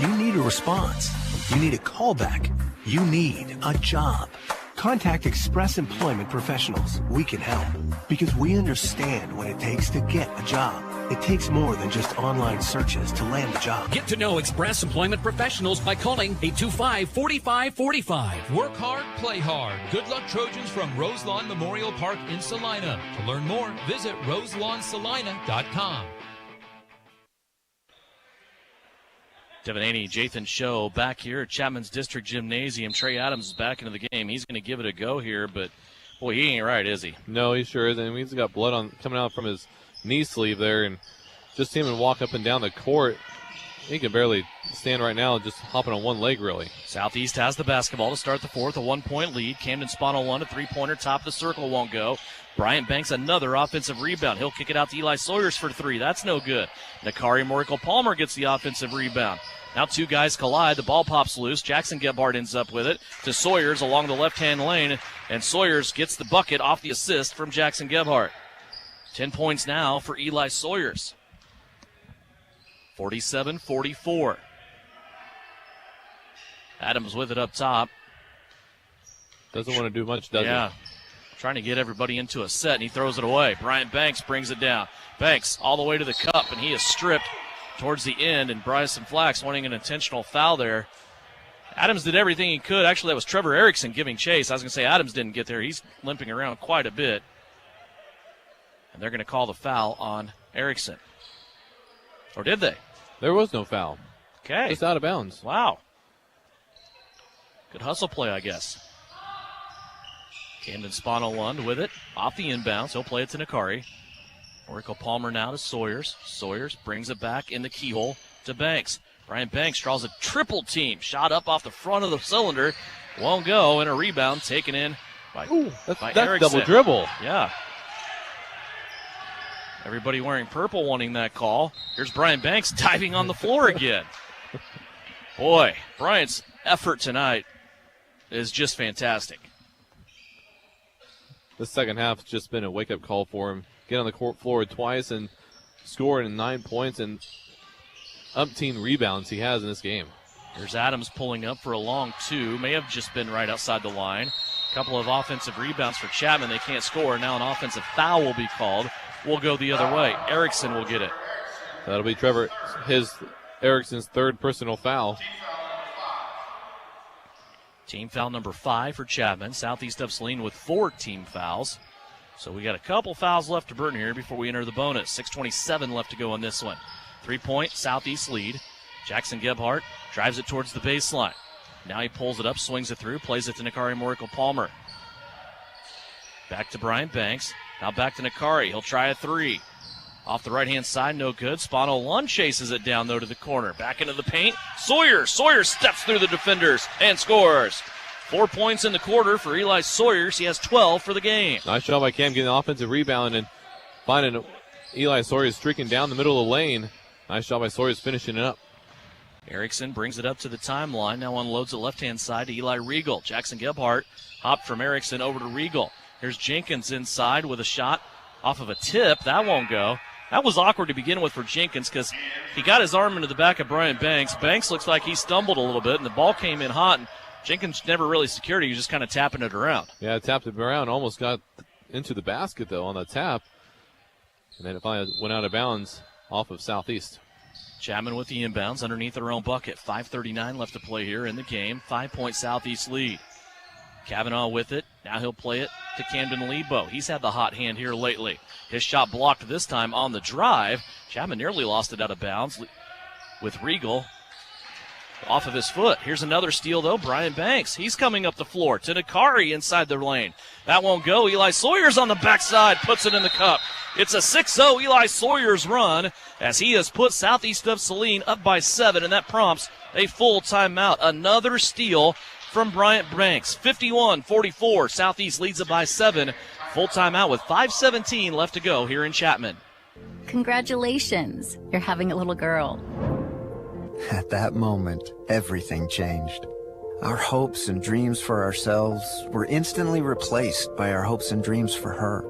you need a response. You need a callback. You need a job. Contact Express Employment Professionals. We can help because we understand what it takes to get a job. It takes more than just online searches to land a job. Get to know Express Employment Professionals by calling 825-4545. Work hard, play hard. Good luck, Trojans, from Roselawn Memorial Park in Salina. To learn more, visit roselawsalina.com. Devin Haney, Jathan Show back here at Chapman's District Gymnasium. Trey Adams is back into the game. He's going to give it a go here, but, boy, he ain't right, is he? No, he sure isn't. I mean, he's got blood coming out from his knee sleeve there, and just seeing him walk up and down the court, he can barely stand right now, just hopping on one leg, really. Southeast has the basketball to start the fourth, a 1-point lead. Camden Spahn on one, a three-pointer, top of the circle, won't go. Bryant Banks, another offensive rebound. He'll kick it out to Eli Sawyers for three. That's no good. Nakari Morikel Palmer gets the offensive rebound. Now two guys collide. The ball pops loose. Jackson Gebhardt ends up with it to Sawyers along the left-hand lane, and Sawyers gets the bucket off the assist from Jackson Gebhardt. 10 points now for Eli Sawyers. 47-44. Adams with it up top. Doesn't want to do much, does he? Yeah. Trying to get everybody into a set, and he throws it away. Bryant Banks brings it down. Banks all the way to the cup, and he is stripped towards the end, and Bryson Flax wanting an intentional foul there. Adams did everything he could. Actually, that was Trevor Erickson giving chase. I was going to say Adams didn't get there. He's limping around quite a bit. And they're going to call the foul on Erickson. Or did they? There was no foul. Okay. Just out of bounds. Wow. Good hustle play, I guess. Camden Spahn on one with it. Off the inbounds. He'll play it to Nakari. Morikel Palmer now to Sawyers. Sawyers brings it back in the keyhole to Banks. Brian Banks draws a triple team. Shot up off the front of the cylinder. Won't go. And a rebound taken in by That's Erickson. double dribble. Yeah. Everybody wearing purple wanting that call. Here's Brian Banks diving on the floor again. Boy, Bryant's effort tonight is just fantastic. The second half has just been a wake-up call for him. Get on the court floor twice and score in 9 points and umpteen rebounds he has in this game. Here's Adams pulling up for a long two. May have just been right outside the line. A couple of offensive rebounds for Chapman. They can't score. Now an offensive foul will be called. We'll go the other way. Erickson will get it. That'll be Erickson's third personal foul. Team foul number 5 for Chapman. Southeast of Saline with 4 team fouls. So we got a couple fouls left to burn here before we enter the bonus. 6:27 left to go on this one. 3-point Southeast lead. Jackson Gebhardt drives it towards the baseline. Now he pulls it up, swings it through, plays it to Nakari Morikel Palmer. Back to Bryant Banks. Now back to Nakari. He'll try a three. Off the right-hand side, no good. Spahn 1 chases it down, though, to the corner. Back into the paint. Sawyers steps through the defenders and scores. 4 points in the quarter for Eli Sawyers. He has 12 for the game. Nice job by Cam getting the offensive rebound and finding Eli Sawyers streaking down the middle of the lane. Nice job by Sawyers finishing it up. Erickson brings it up to the timeline. Now unloads the left-hand side to Eli Regal. Jackson Gebhardt hopped from Erickson over to Regal. Here's Jenkins inside with a shot off of a tip. That won't go. That was awkward to begin with for Jenkins because he got his arm into the back of Brian Banks. Banks looks like he stumbled a little bit, and the ball came in hot. And Jenkins never really secured it. He was just kind of tapping it around. Yeah, tapped it around. Almost got into the basket, though, on the tap. And then it finally went out of bounds off of Southeast. Chapman with the inbounds underneath their own bucket. 5:39 left to play here in the game. 5-point Southeast lead. Kavanaugh with it. Now he'll play it to Camden Lebo. He's had the hot hand here lately. His shot blocked this time on the drive. Chapman nearly lost it out of bounds with Regal off of his foot. Here's another steal, though. Brian Banks. He's coming up the floor to Nakari inside the lane. That won't go. Eli Sawyers on the backside puts it in the cup. It's a 6-0 Eli Sawyers run as he has put Southeast of Saline up by 7, and that prompts a full timeout. Another steal from Bryant Banks. 51-44. Southeast leads it by 7. Full timeout with 5:17 left to go here in Chapman. Congratulations. You're having a little girl. At that moment, everything changed. Our hopes and dreams for ourselves were instantly replaced by our hopes and dreams for her.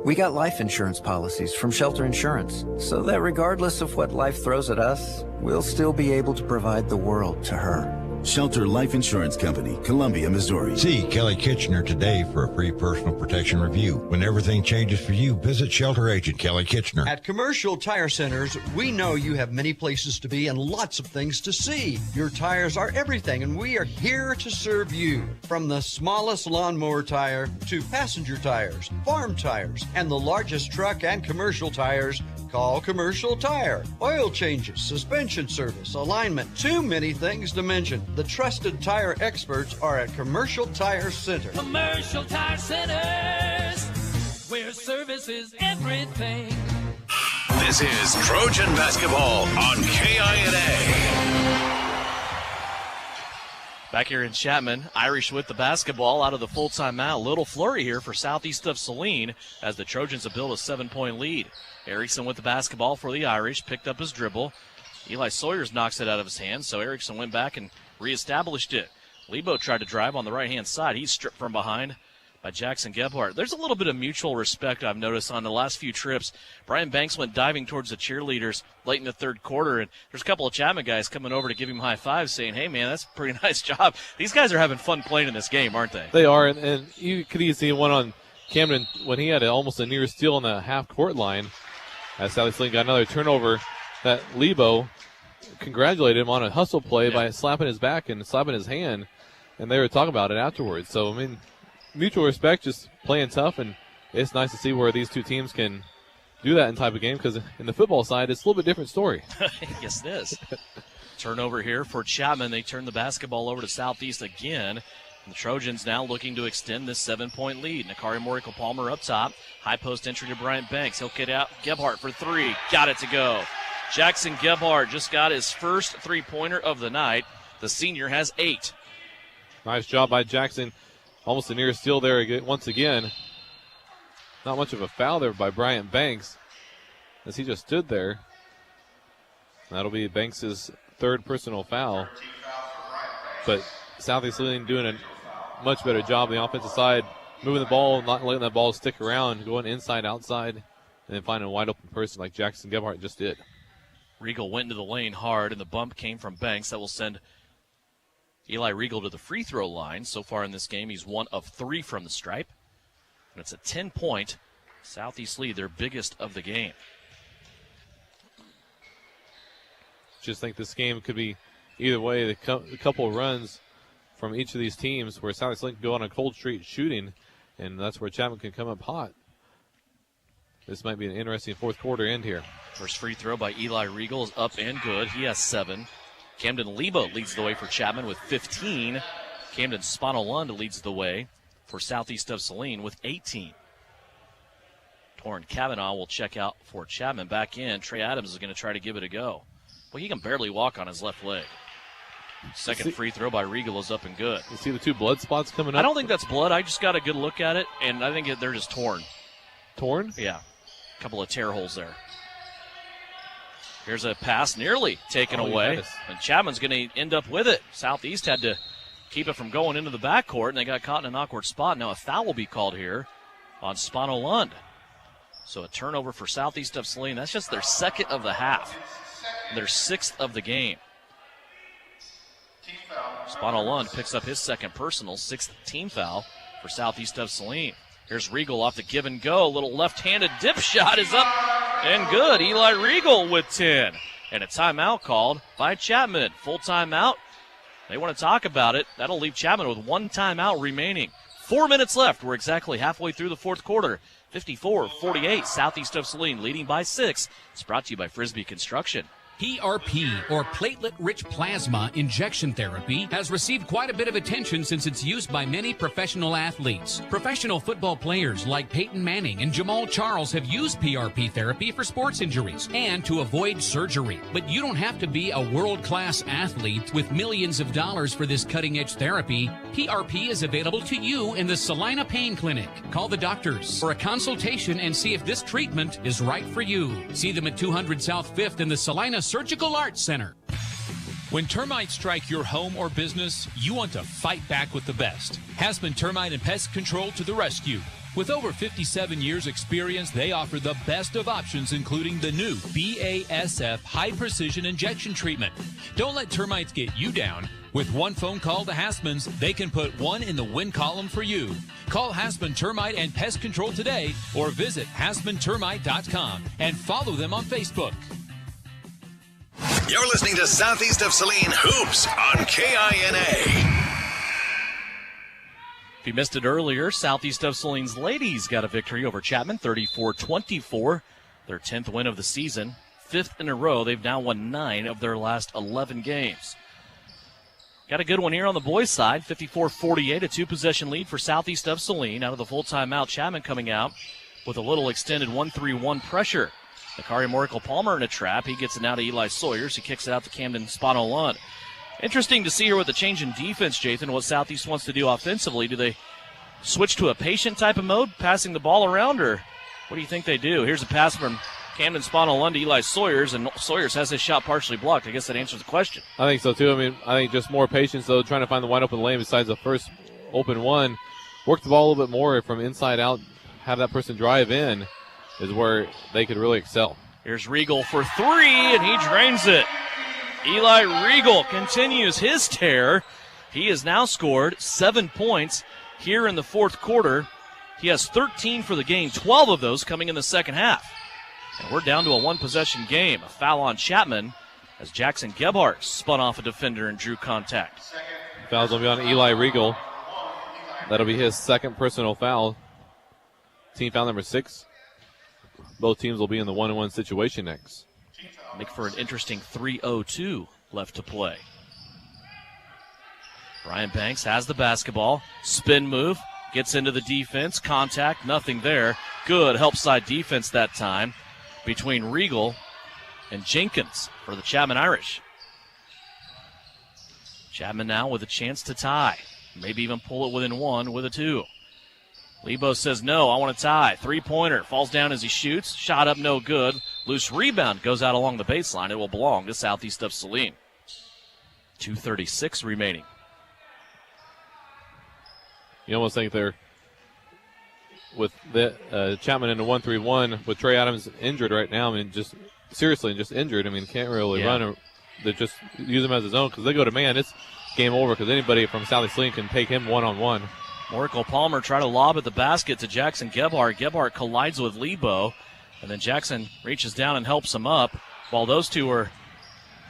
We got life insurance policies from Shelter Insurance, so that regardless of what life throws at us, we'll still be able to provide the world to her. Shelter Life Insurance Company, Columbia, Missouri. See Kelly Kitchener today for a free personal protection review. When everything changes for you, visit Shelter Agent Kelly Kitchener. At Commercial Tire Centers, we know you have many places to be and lots of things to see. Your tires are everything, and we are here to serve you. From the smallest lawnmower tire to passenger tires, farm tires, and the largest truck and commercial tires, call Commercial Tire. Oil changes, suspension service, alignment, too many things to mention. The trusted tire experts are at Commercial Tire Center. Commercial Tire Centers, where service is everything. This is Trojan Basketball on KINA. Back here in Chapman, Irish with the basketball out of the full timeout. Little flurry here for southeast of Saline as the Trojans have built a 7-point lead. Erickson with the basketball for the Irish, picked up his dribble. Eli Sawyers knocks it out of his hands, so Erickson went back and reestablished it. Lebo tried to drive on the right-hand side. He's stripped from behind by Jackson Gebhardt. There's a little bit of mutual respect I've noticed on the last few trips. Brian Banks went diving towards the cheerleaders late in the third quarter, and there's a couple of Chapman guys coming over to give him high fives saying, hey, man, that's a pretty nice job. These guys are having fun playing in this game, aren't they? They are, and you could even see one on Camden when he had almost a near steal on the half-court line. As Sally Sling got another turnover, that Lebo congratulated him on a hustle play by slapping his back and slapping his hand, and they were talking about it afterwards. So, I mean, mutual respect, just playing tough, and it's nice to see where these two teams can do that in type of game, because in the football side, it's a little bit different story. Yes, it is. Turnover here for Chapman. They turn the basketball over to Southeast again. And the Trojans now looking to extend this 7-point lead. Nakari Morico-Palmer up top. High post entry to Bryant Banks. He'll get out Gebhardt for three. Got it to go. Jackson Gebhardt just got his first three-pointer of the night. The senior has 8. Nice job by Jackson. Almost a near steal there once again. Not much of a foul there by Bryant Banks as he just stood there. That'll be Banks' third personal foul. But Southeast Saline doing a much better job on the offensive side, moving the ball, not letting that ball stick around, going inside, outside, and then finding a wide open person like Jackson Gebhardt just did. Regal went into the lane hard, and the bump came from Banks. That will send Eli Regal to the free throw line. So far in this game, he's 1 of 3 from the stripe. And it's a 10-point Southeast lead, their biggest of the game. Just think this game could be either way. The couple of runs from each of these teams where Southeast Link go on a cold streak shooting, and that's where Chapman can come up hot. This might be an interesting fourth quarter end here. First free throw by Eli Regal is up and good. He has 7. Camden Lebo leads the way for Chapman with 15. Camden Spano Lund leads the way for Southeast of Saline with 18. Torrin Kavanaugh will check out for Chapman. Back in, Trey Adams is going to try to give it a go. Well, he can barely walk on his left leg. Second free throw by Regal is up and good. You see the 2 blood spots coming up? I don't think that's blood. I just got a good look at it, and I think they're just torn. Torn? Yeah. A couple of tear holes there. Here's a pass nearly taken away, and Chapman's going to end up with it. Southeast had to keep it from going into the backcourt, and they got caught in an awkward spot. Now a foul will be called here on Spano Lund. So a turnover for Southeast of Saline. That's just their second of the half. Their 6th of the game. Spano Lund picks up his second personal, 6th team foul for Southeast of Saline. Here's Regal off the give and go. A little left-handed dip shot is up and good. Eli Regal with 10. And a timeout called by Chapman. Full timeout. They want to talk about it. That'll leave Chapman with 1 timeout remaining. 4 minutes left. We're exactly halfway through the fourth quarter. 54-48, Southeast of Saline leading by 6. It's brought to you by Frisbee Construction. PRP, or platelet-rich plasma injection therapy, has received quite a bit of attention since its use by many professional athletes. Professional football players like Peyton Manning and Jamal Charles have used PRP therapy for sports injuries and to avoid surgery. But you don't have to be a world-class athlete with millions of dollars for this cutting-edge therapy. PRP is available to you in the Salina Pain Clinic. Call the doctors for a consultation and see if this treatment is right for you. See them at 200 South 5th in the Salina Surgical Arts Center. When termites strike your home or business, you want to fight back with the best. Hasman Termite and Pest Control to the rescue. With over 57 years experience, they offer the best of options, including the new BASF High Precision Injection Treatment. Don't let termites get you down. With one phone call to Haspman's, they can put one in the win column for you. Call Haspman Termite and Pest Control today or visit HaspmanTermite.com and follow them on Facebook. You're listening to Southeast of Saline Hoops on KINA. If you missed it earlier, Southeast of Saline's ladies got a victory over Chapman, 34-24, their 10th win of the season. 5th in a row. They've now won 9 of their last 11 games. Got a good one here on the boys' side, 54-48, a 2-possession lead for Southeast of Saline. Out of the full timeout, Chapman coming out with a little extended 1-3-1 pressure. Nakari Morikel-Palmer in a trap. He gets it now to Eli Sawyers. He kicks it out to Camden Spano-Lund. Interesting to see here with the change in defense, Jathan, what Southeast wants to do offensively. Do they switch to a patient type of mode, passing the ball around, or what do you think they do? Here's a pass from Camden Spano-Lund to Eli Sawyers, and Sawyers has his shot partially blocked. I guess that answers the question. I think so, too. I mean, I think just more patience, though, trying to find the wide open lane besides the first open one. Work the ball a little bit more from inside out, have that person drive in is where they could really excel. Here's Regal for 3, and he drains it. Eli Regal continues his tear. He has now scored 7 points here in the fourth quarter. He has 13 for the game, 12 of those coming in the second half. And we're down to a one-possession game. A foul on Chapman as Jackson Gebhardt spun off a defender and drew contact. Foul's going to be on Eli Regal. That'll be his second personal foul. Team foul number 6. Both teams will be in the 1-on-1 situation next. Make for an interesting 3:02 left to play. Brian Banks has the basketball. Spin move. Gets into the defense. Contact. Nothing there. Good help side defense that time between Regal and Jenkins for the Chapman Irish. Chapman now with a chance to tie. Maybe even pull it within 1 with a 2. Lebo says no, I want to tie. 3-pointer. Falls down as he shoots. Shot up no good. Loose rebound goes out along the baseline. It will belong to Southeast of Saline. 2:36 remaining. You almost think they're with the Chapman in the 1-3-1 with Trey Adams injured right now. I mean, just seriously just injured. I mean, can't really run. They just use him as his own because they go to man. It's game over because anybody from Southeast Saline can take him one-on-one. Morikel-Palmer tried to lob at the basket to Jackson Gebhardt. Gebhardt collides with Lebo, and then Jackson reaches down and helps him up. While those two were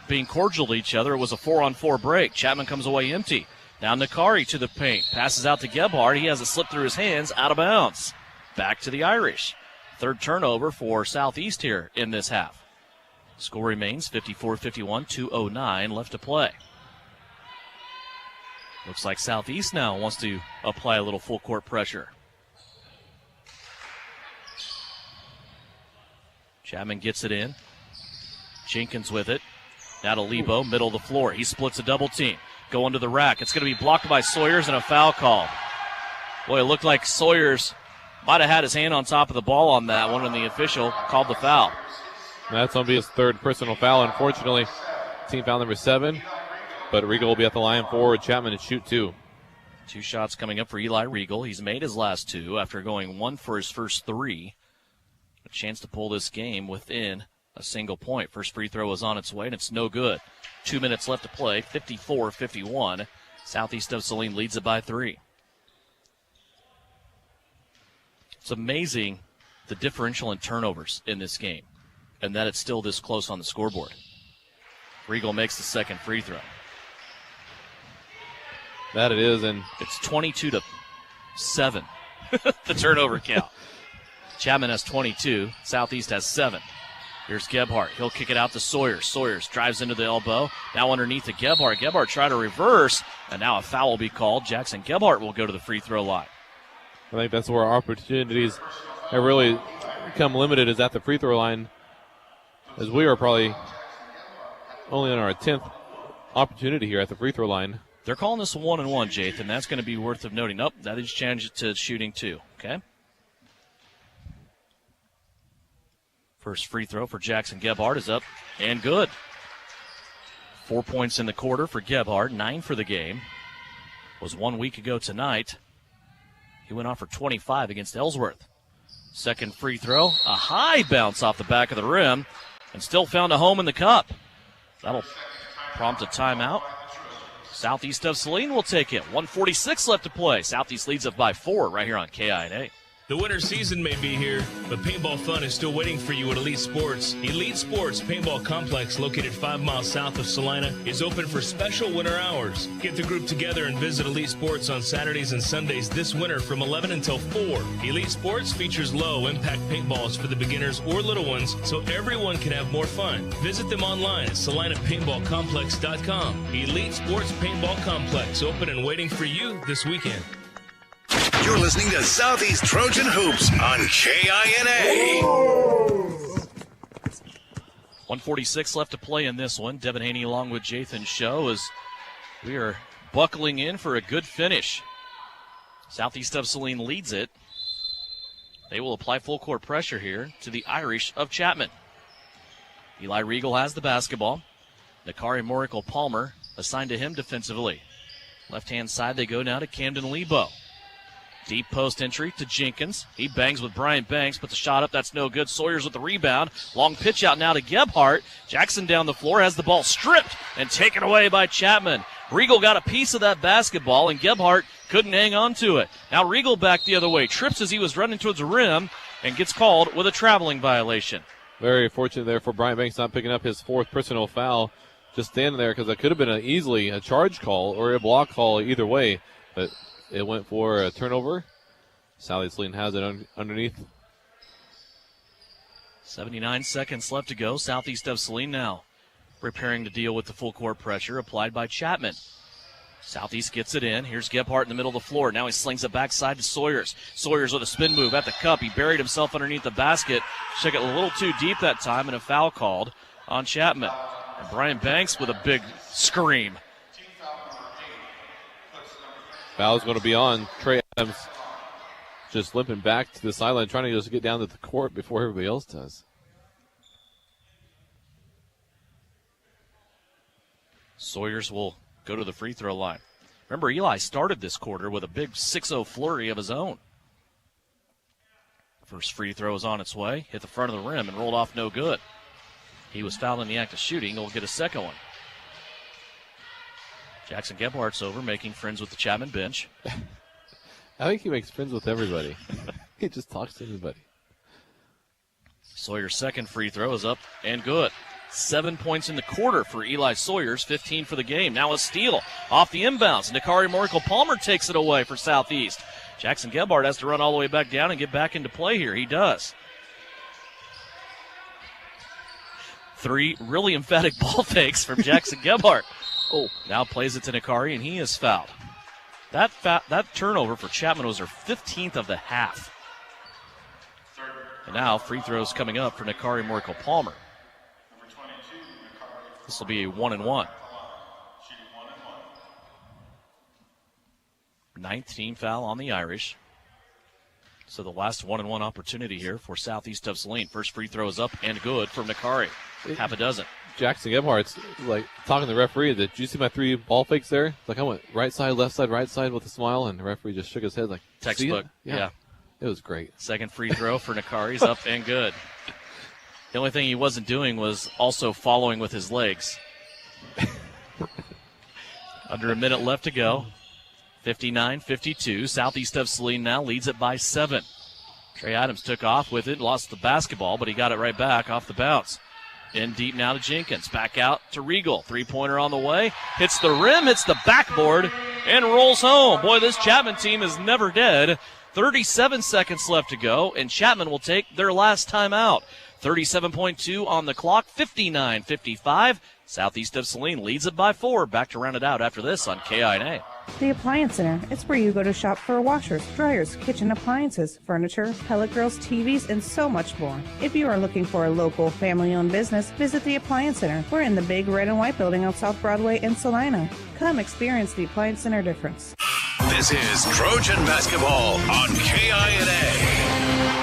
being cordial to each other, it was a 4-on-4 break. Chapman comes away empty. Now Nakari to the paint. Passes out to Gebhardt. He has it slip through his hands, out of bounds. Back to the Irish. Third turnover for Southeast here in this half. Score remains 54-51, 2:09 left to play. Looks like Southeast now wants to apply a little full court pressure. Chapman gets it in. Jenkins with it. Now to Lebo, middle of the floor. He splits a double team. Going to the rack. It's going to be blocked by Sawyers and a foul call. Boy, it looked like Sawyers might have had his hand on top of the ball on that one, and the official called the foul. That's going to be his third personal foul. Unfortunately, team foul number 7. But Regal will be at the line for Chapman to shoot 2. 2 shots coming up for Eli Regal. He's made his last 2 after going 1 for his first 3. A chance to pull this game within a single point. First free throw is on its way, and it's no good. 2 minutes left to play, 54-51. Southeast of Saline leads it by 3. It's amazing the differential in turnovers in this game, and that it's still this close on the scoreboard. Regal makes the second free throw. That it is, and it's 22-7, the turnover count. Chapman has 22. Southeast has 7. Here's Gebhardt. He'll kick it out to Sawyers. Sawyers drives into the elbow. Now underneath to Gebhardt. Gebhardt tried to reverse, and now a foul will be called. Jackson Gebhardt will go to the free throw line. I think that's where our opportunities have really become limited, is at the free throw line, as we are probably only on our 10th opportunity here at the free throw line. They're calling this a 1-and-1, Jathan. That's going to be worth of noting. Nope, that is changed to shooting 2. Okay. First free throw for Jackson Gebhardt is up and good. 4 points in the quarter for Gebhardt, 9 for the game. Was 1 week ago tonight. He went off for 25 against Ellsworth. Second free throw, a high bounce off the back of the rim, and still found a home in the cup. That'll prompt a timeout. Southeast of Saline will take it. 1:46 left to play. Southeast leads up by 4 right here on KINA. The winter season may be here, but paintball fun is still waiting for you at Elite Sports. Elite Sports Paintball Complex, located 5 miles south of Salina, is open for special winter hours. Get the group together and visit Elite Sports on Saturdays and Sundays this winter from 11 until 4. Elite Sports features low-impact paintballs for the beginners or little ones, so everyone can have more fun. Visit them online at SalinaPaintballComplex.com. Elite Sports Paintball Complex, open and waiting for you this weekend. You're listening to Southeast Trojan Hoops on KINA. 1:46 left to play in this one. Devin Haney along with Jathan Show as we are buckling in for a good finish. Southeast of Saline leads it. They will apply full court pressure here to the Irish of Chapman. Eli Regal has the basketball. Nakari Morical Palmer assigned to him defensively. Left-hand side they go now to Camden Lebo. Deep post entry to Jenkins. He bangs with Brian Banks, but the shot up, that's no good. Sawyers with the rebound. Long pitch out now to Gebhardt. Jackson down the floor, has the ball stripped and taken away by Chapman. Regal got a piece of that basketball, and Gebhardt couldn't hang on to it. Now Regal back the other way. Trips as he was running towards the rim and gets called with a traveling violation. Very fortunate there for Brian Banks not picking up his 4th personal foul. Just standing there because that could have been easily a charge call or a block call either way. But it went for a turnover. Southeast Saline has it underneath. 79 seconds left to go. Southeast of Saline now preparing to deal with the full court pressure applied by Chapman. Southeast gets it in. Here's Gebhardt in the middle of the floor. Now he slings it backside to Sawyers. Sawyers with a spin move at the cup. He buried himself underneath the basket. Took it a little too deep that time, and a foul called on Chapman. And Brian Banks with a big scream. Foul's going to be on Trey Adams, just limping back to the sideline, trying to just get down to the court before everybody else does. Sawyers will go to the free throw line. Remember, Eli started this quarter with a big 6-0 flurry of his own. First free throw is on its way, hit the front of the rim and rolled off no good. He was fouled in the act of shooting. He'll get a second one. Jackson Gebhardt's over, making friends with the Chapman bench. I think he makes friends with everybody. He just talks to everybody. Sawyer's second free throw is up and good. 7 points in the quarter for Eli Sawyers, 15 for the game. Now a steal off the inbounds. Nakari Morical Palmer takes it away for Southeast. Jackson Gebhardt has to run all the way back down and get back into play here. He does. 3 really emphatic ball fakes from Jackson Gebhardt. Oh, now plays it to Nakari, and he is fouled. That turnover for Chapman was her 15th of the half. And now free throws coming up for Nakari Morical Palmer. This will be a 1-and-1. 9th team foul on the Irish. So the last 1-and-1 opportunity here for Southeast of Saline. First free throw is up and good from Nakari. Half a dozen. Jackson Gebhardt's like talking to the referee. Did you see my 3 ball fakes there? Like I went right side, left side, right side with a smile, and the referee just shook his head like textbook. Yeah. It was great. Second free throw for Nakari's up and good. The only thing he wasn't doing was also following with his legs. Under a minute left to go. 59-52. Southeast of Saline now leads it by 7. Trey Adams took off with it, lost the basketball, but he got it right back off the bounce. In deep now to Jenkins. Back out to Regal. 3-pointer on the way. Hits the rim, hits the backboard, and rolls home. Boy, this Chapman team is never dead. 37 seconds left to go, and Chapman will take their last time out. 37.2 on the clock, 59-55. Southeast of Saline leads it by 4. Back to round it out after this on KINA. The Appliance Center. It's where you go to shop for washers, dryers, kitchen appliances, furniture, pellet grills, TVs, and so much more. If you are looking for a local, family-owned business, visit the Appliance Center. We're in the big red and white building on South Broadway in Salina. Come experience the Appliance Center difference. This is Trojan Basketball on KINA.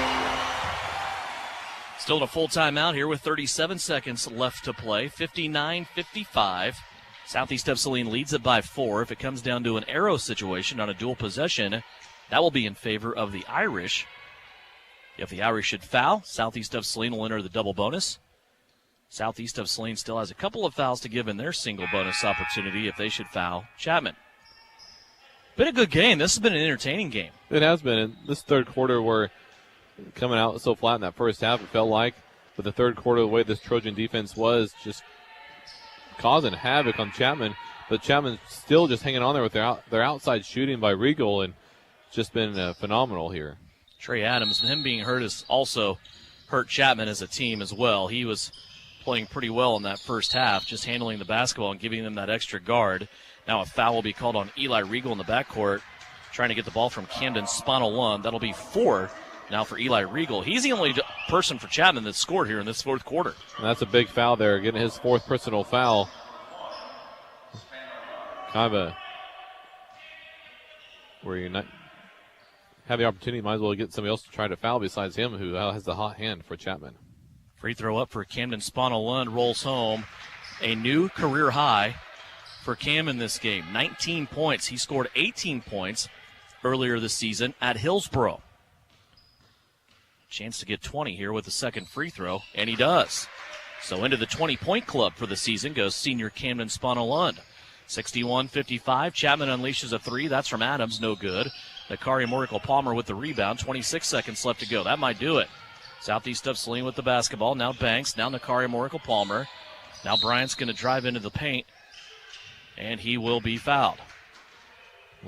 Still in a full timeout here with 37 seconds left to play. 59-55. Southeast of Saline leads it by 4. If it comes down to an arrow situation on a dual possession, That will be in favor of the Irish. If the Irish should foul, Southeast of Saline will enter the double bonus. Southeast of Saline still has a couple of fouls to give in their single bonus opportunity if they should foul Chapman. Been a good game. This has been an entertaining game. It has been. In this third quarter, we're coming out so flat in that first half, it felt like. But the third quarter, the way this Trojan defense was just causing havoc on Chapman. But Chapman's still just hanging on there with their outside shooting by Regal, and just been phenomenal here. Trey Adams, him being hurt has also hurt Chapman as a team as well. He was playing pretty well in that first half, just handling the basketball and giving them that extra guard. Now a foul will be called on Eli Regal in the backcourt, trying to get the ball from Camden Spinal. That'll be 4 now for Eli Regal. He's the only person for Chapman that scored here in this fourth quarter. And that's a big foul there, getting his 4th personal foul. Kind of a where you not have the opportunity, might as well get somebody else to try to foul besides him, who has the hot hand for Chapman. Free throw up for Camden Spinal Lund, rolls home. A new career high for Cam in this game. 19 points. He scored 18 points earlier this season at Hillsboro. Chance to get 20 here with the second free throw, and he does. So into the 20-point club for the season goes senior Camden Spinal Lund. 61-55. Chapman unleashes a 3. That's from Adams. No good. Nakari Morical-Palmer with the rebound. 26 seconds left to go. That might do it. Southeast of Saline with the basketball. Now Banks. Now Nakari Morical-Palmer. Now Bryant's going to drive into the paint, and he will be fouled.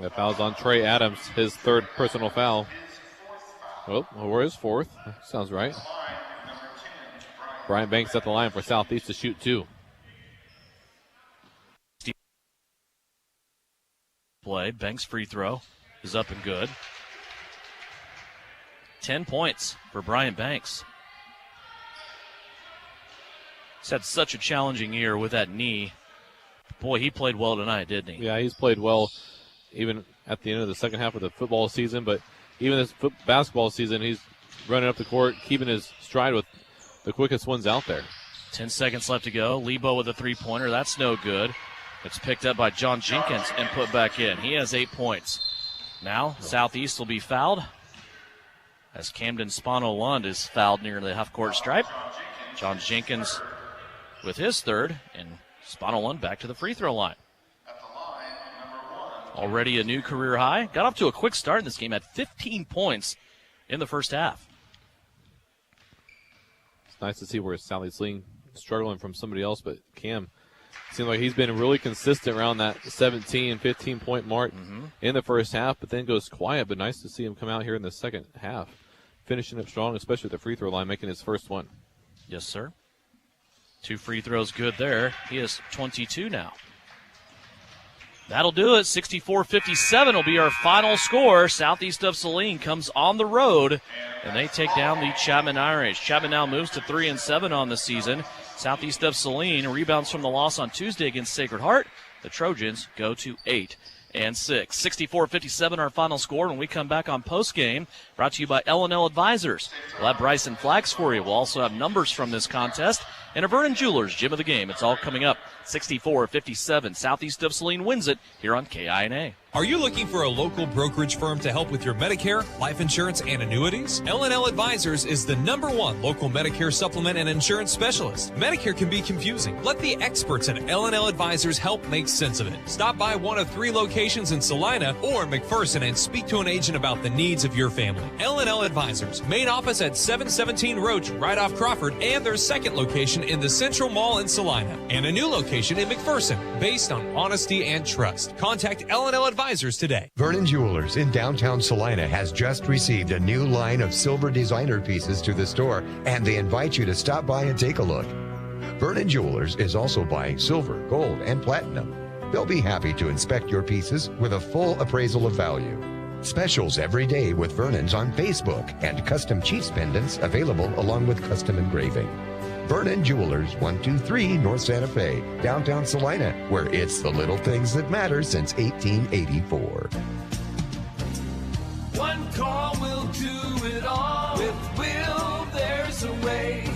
That foul's on Trey Adams, his 3rd personal foul. Oh, or his 4th. Sounds right. Bryant Banks at the line for Southeast to shoot 2. Play. Banks' free throw is up and good. 10 points for Brian Banks. He's had such a challenging year with that knee. Boy, he played well tonight, didn't he? Yeah, he's played well even at the end of the second half of the football season, but even this basketball season, he's running up the court, keeping his stride with the quickest ones out there. 10 seconds left to go. Lebo with a three-pointer. That's no good. It's picked up by John Jenkins and put back in. He has 8 points. Now, Southeast will be fouled as Camden Spinal Lund is fouled near the half-court stripe. John Jenkins with his 3rd, and Spinal Lund back to the free throw line. Already a new career high. Got off to a quick start in this game, had 15 points in the first half. It's nice to see where Sally Sling struggling from somebody else, but Cam seems like he's been really consistent around that 17, 15-point mark in the first half, but then goes quiet. But nice to see him come out here in the second half, finishing up strong, especially at the free throw line, making his first one. Yes, sir. 2 free throws good there. He has 22 now. That'll do it. 64-57 will be our final score. Southeast of Saline comes on the road, and they take down the Chapman Irish. Chapman now moves to 3-7 on the season. Southeast of Saline rebounds from the loss on Tuesday against Sacred Heart. The Trojans go to 8-6. 64-57 our final score. When we come back on Postgame, brought to you by L&L Advisors. We'll have Bryson Flags for you. We'll also have numbers from this contest and a Vernon Jewelers Gym of the Game. It's all coming up. 64-57. Southeast of Saline wins it here on KINA. Are you looking for a local brokerage firm to help with your Medicare, life insurance, and annuities? L&L Advisors is the #1 local Medicare supplement and insurance specialist. Medicare can be confusing. Let the experts at L&L Advisors help make sense of it. Stop by one of 3 locations in Salina or McPherson and speak to an agent about the needs of your family. L&L Advisors, main office at 717 Roach, right off Crawford, and their second location in the Central Mall in Salina, and a new location in McPherson, based on honesty and trust. Contact L&L Advisors today. Vernon Jewelers in downtown Salina has just received a new line of silver designer pieces to the store, and they invite you to stop by and take a look. Vernon Jewelers is also buying silver, gold, and platinum. They'll be happy to inspect your pieces with a full appraisal of value. Specials every day with Vernon's on Facebook, and custom Chiefs pendants available along with custom engraving. Vernon Jewelers, 123 North Santa Fe, downtown Salina, where it's the little things that matter since 1884. One call will do it all. With Will, there's a way.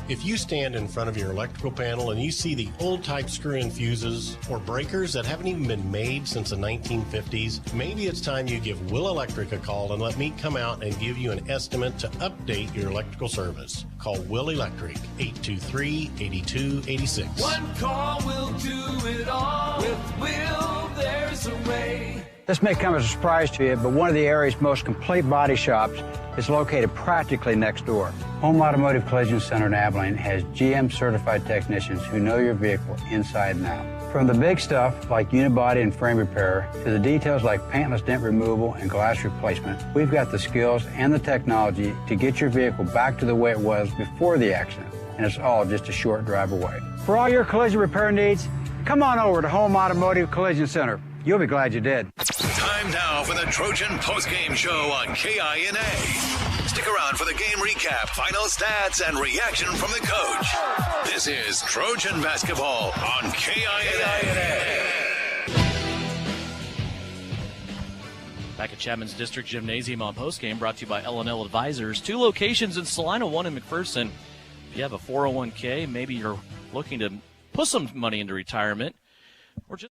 If you stand in front of your electrical panel and you see the old type screw-in fuses or breakers that haven't even been made since the 1950s, maybe it's time you give Will Electric a call and let me come out and give you an estimate to update your electrical service. Call Will Electric, 823-8286. One call will do it all. With Will, there's a way. This may come as a surprise to you, but one of the area's most complete body shops is located practically next door. Home Automotive Collision Center in Abilene has GM certified technicians who know your vehicle inside and out. From the big stuff like unibody and frame repair to the details like paintless dent removal and glass replacement, we've got the skills and the technology to get your vehicle back to the way it was before the accident, and it's all just a short drive away. For all your collision repair needs, come on over to Home Automotive Collision Center. You'll be glad you did. Time now for the Trojan Postgame Show on KINA. Stick around for the game recap, final stats, and reaction from the coach. This is Trojan Basketball on KINA. Back at Chapman's District Gymnasium on Postgame, brought to you by L&L Advisors. 2 locations in Salina, 1 in McPherson. If you have a 401k, maybe you're looking to put some money into retirement, or just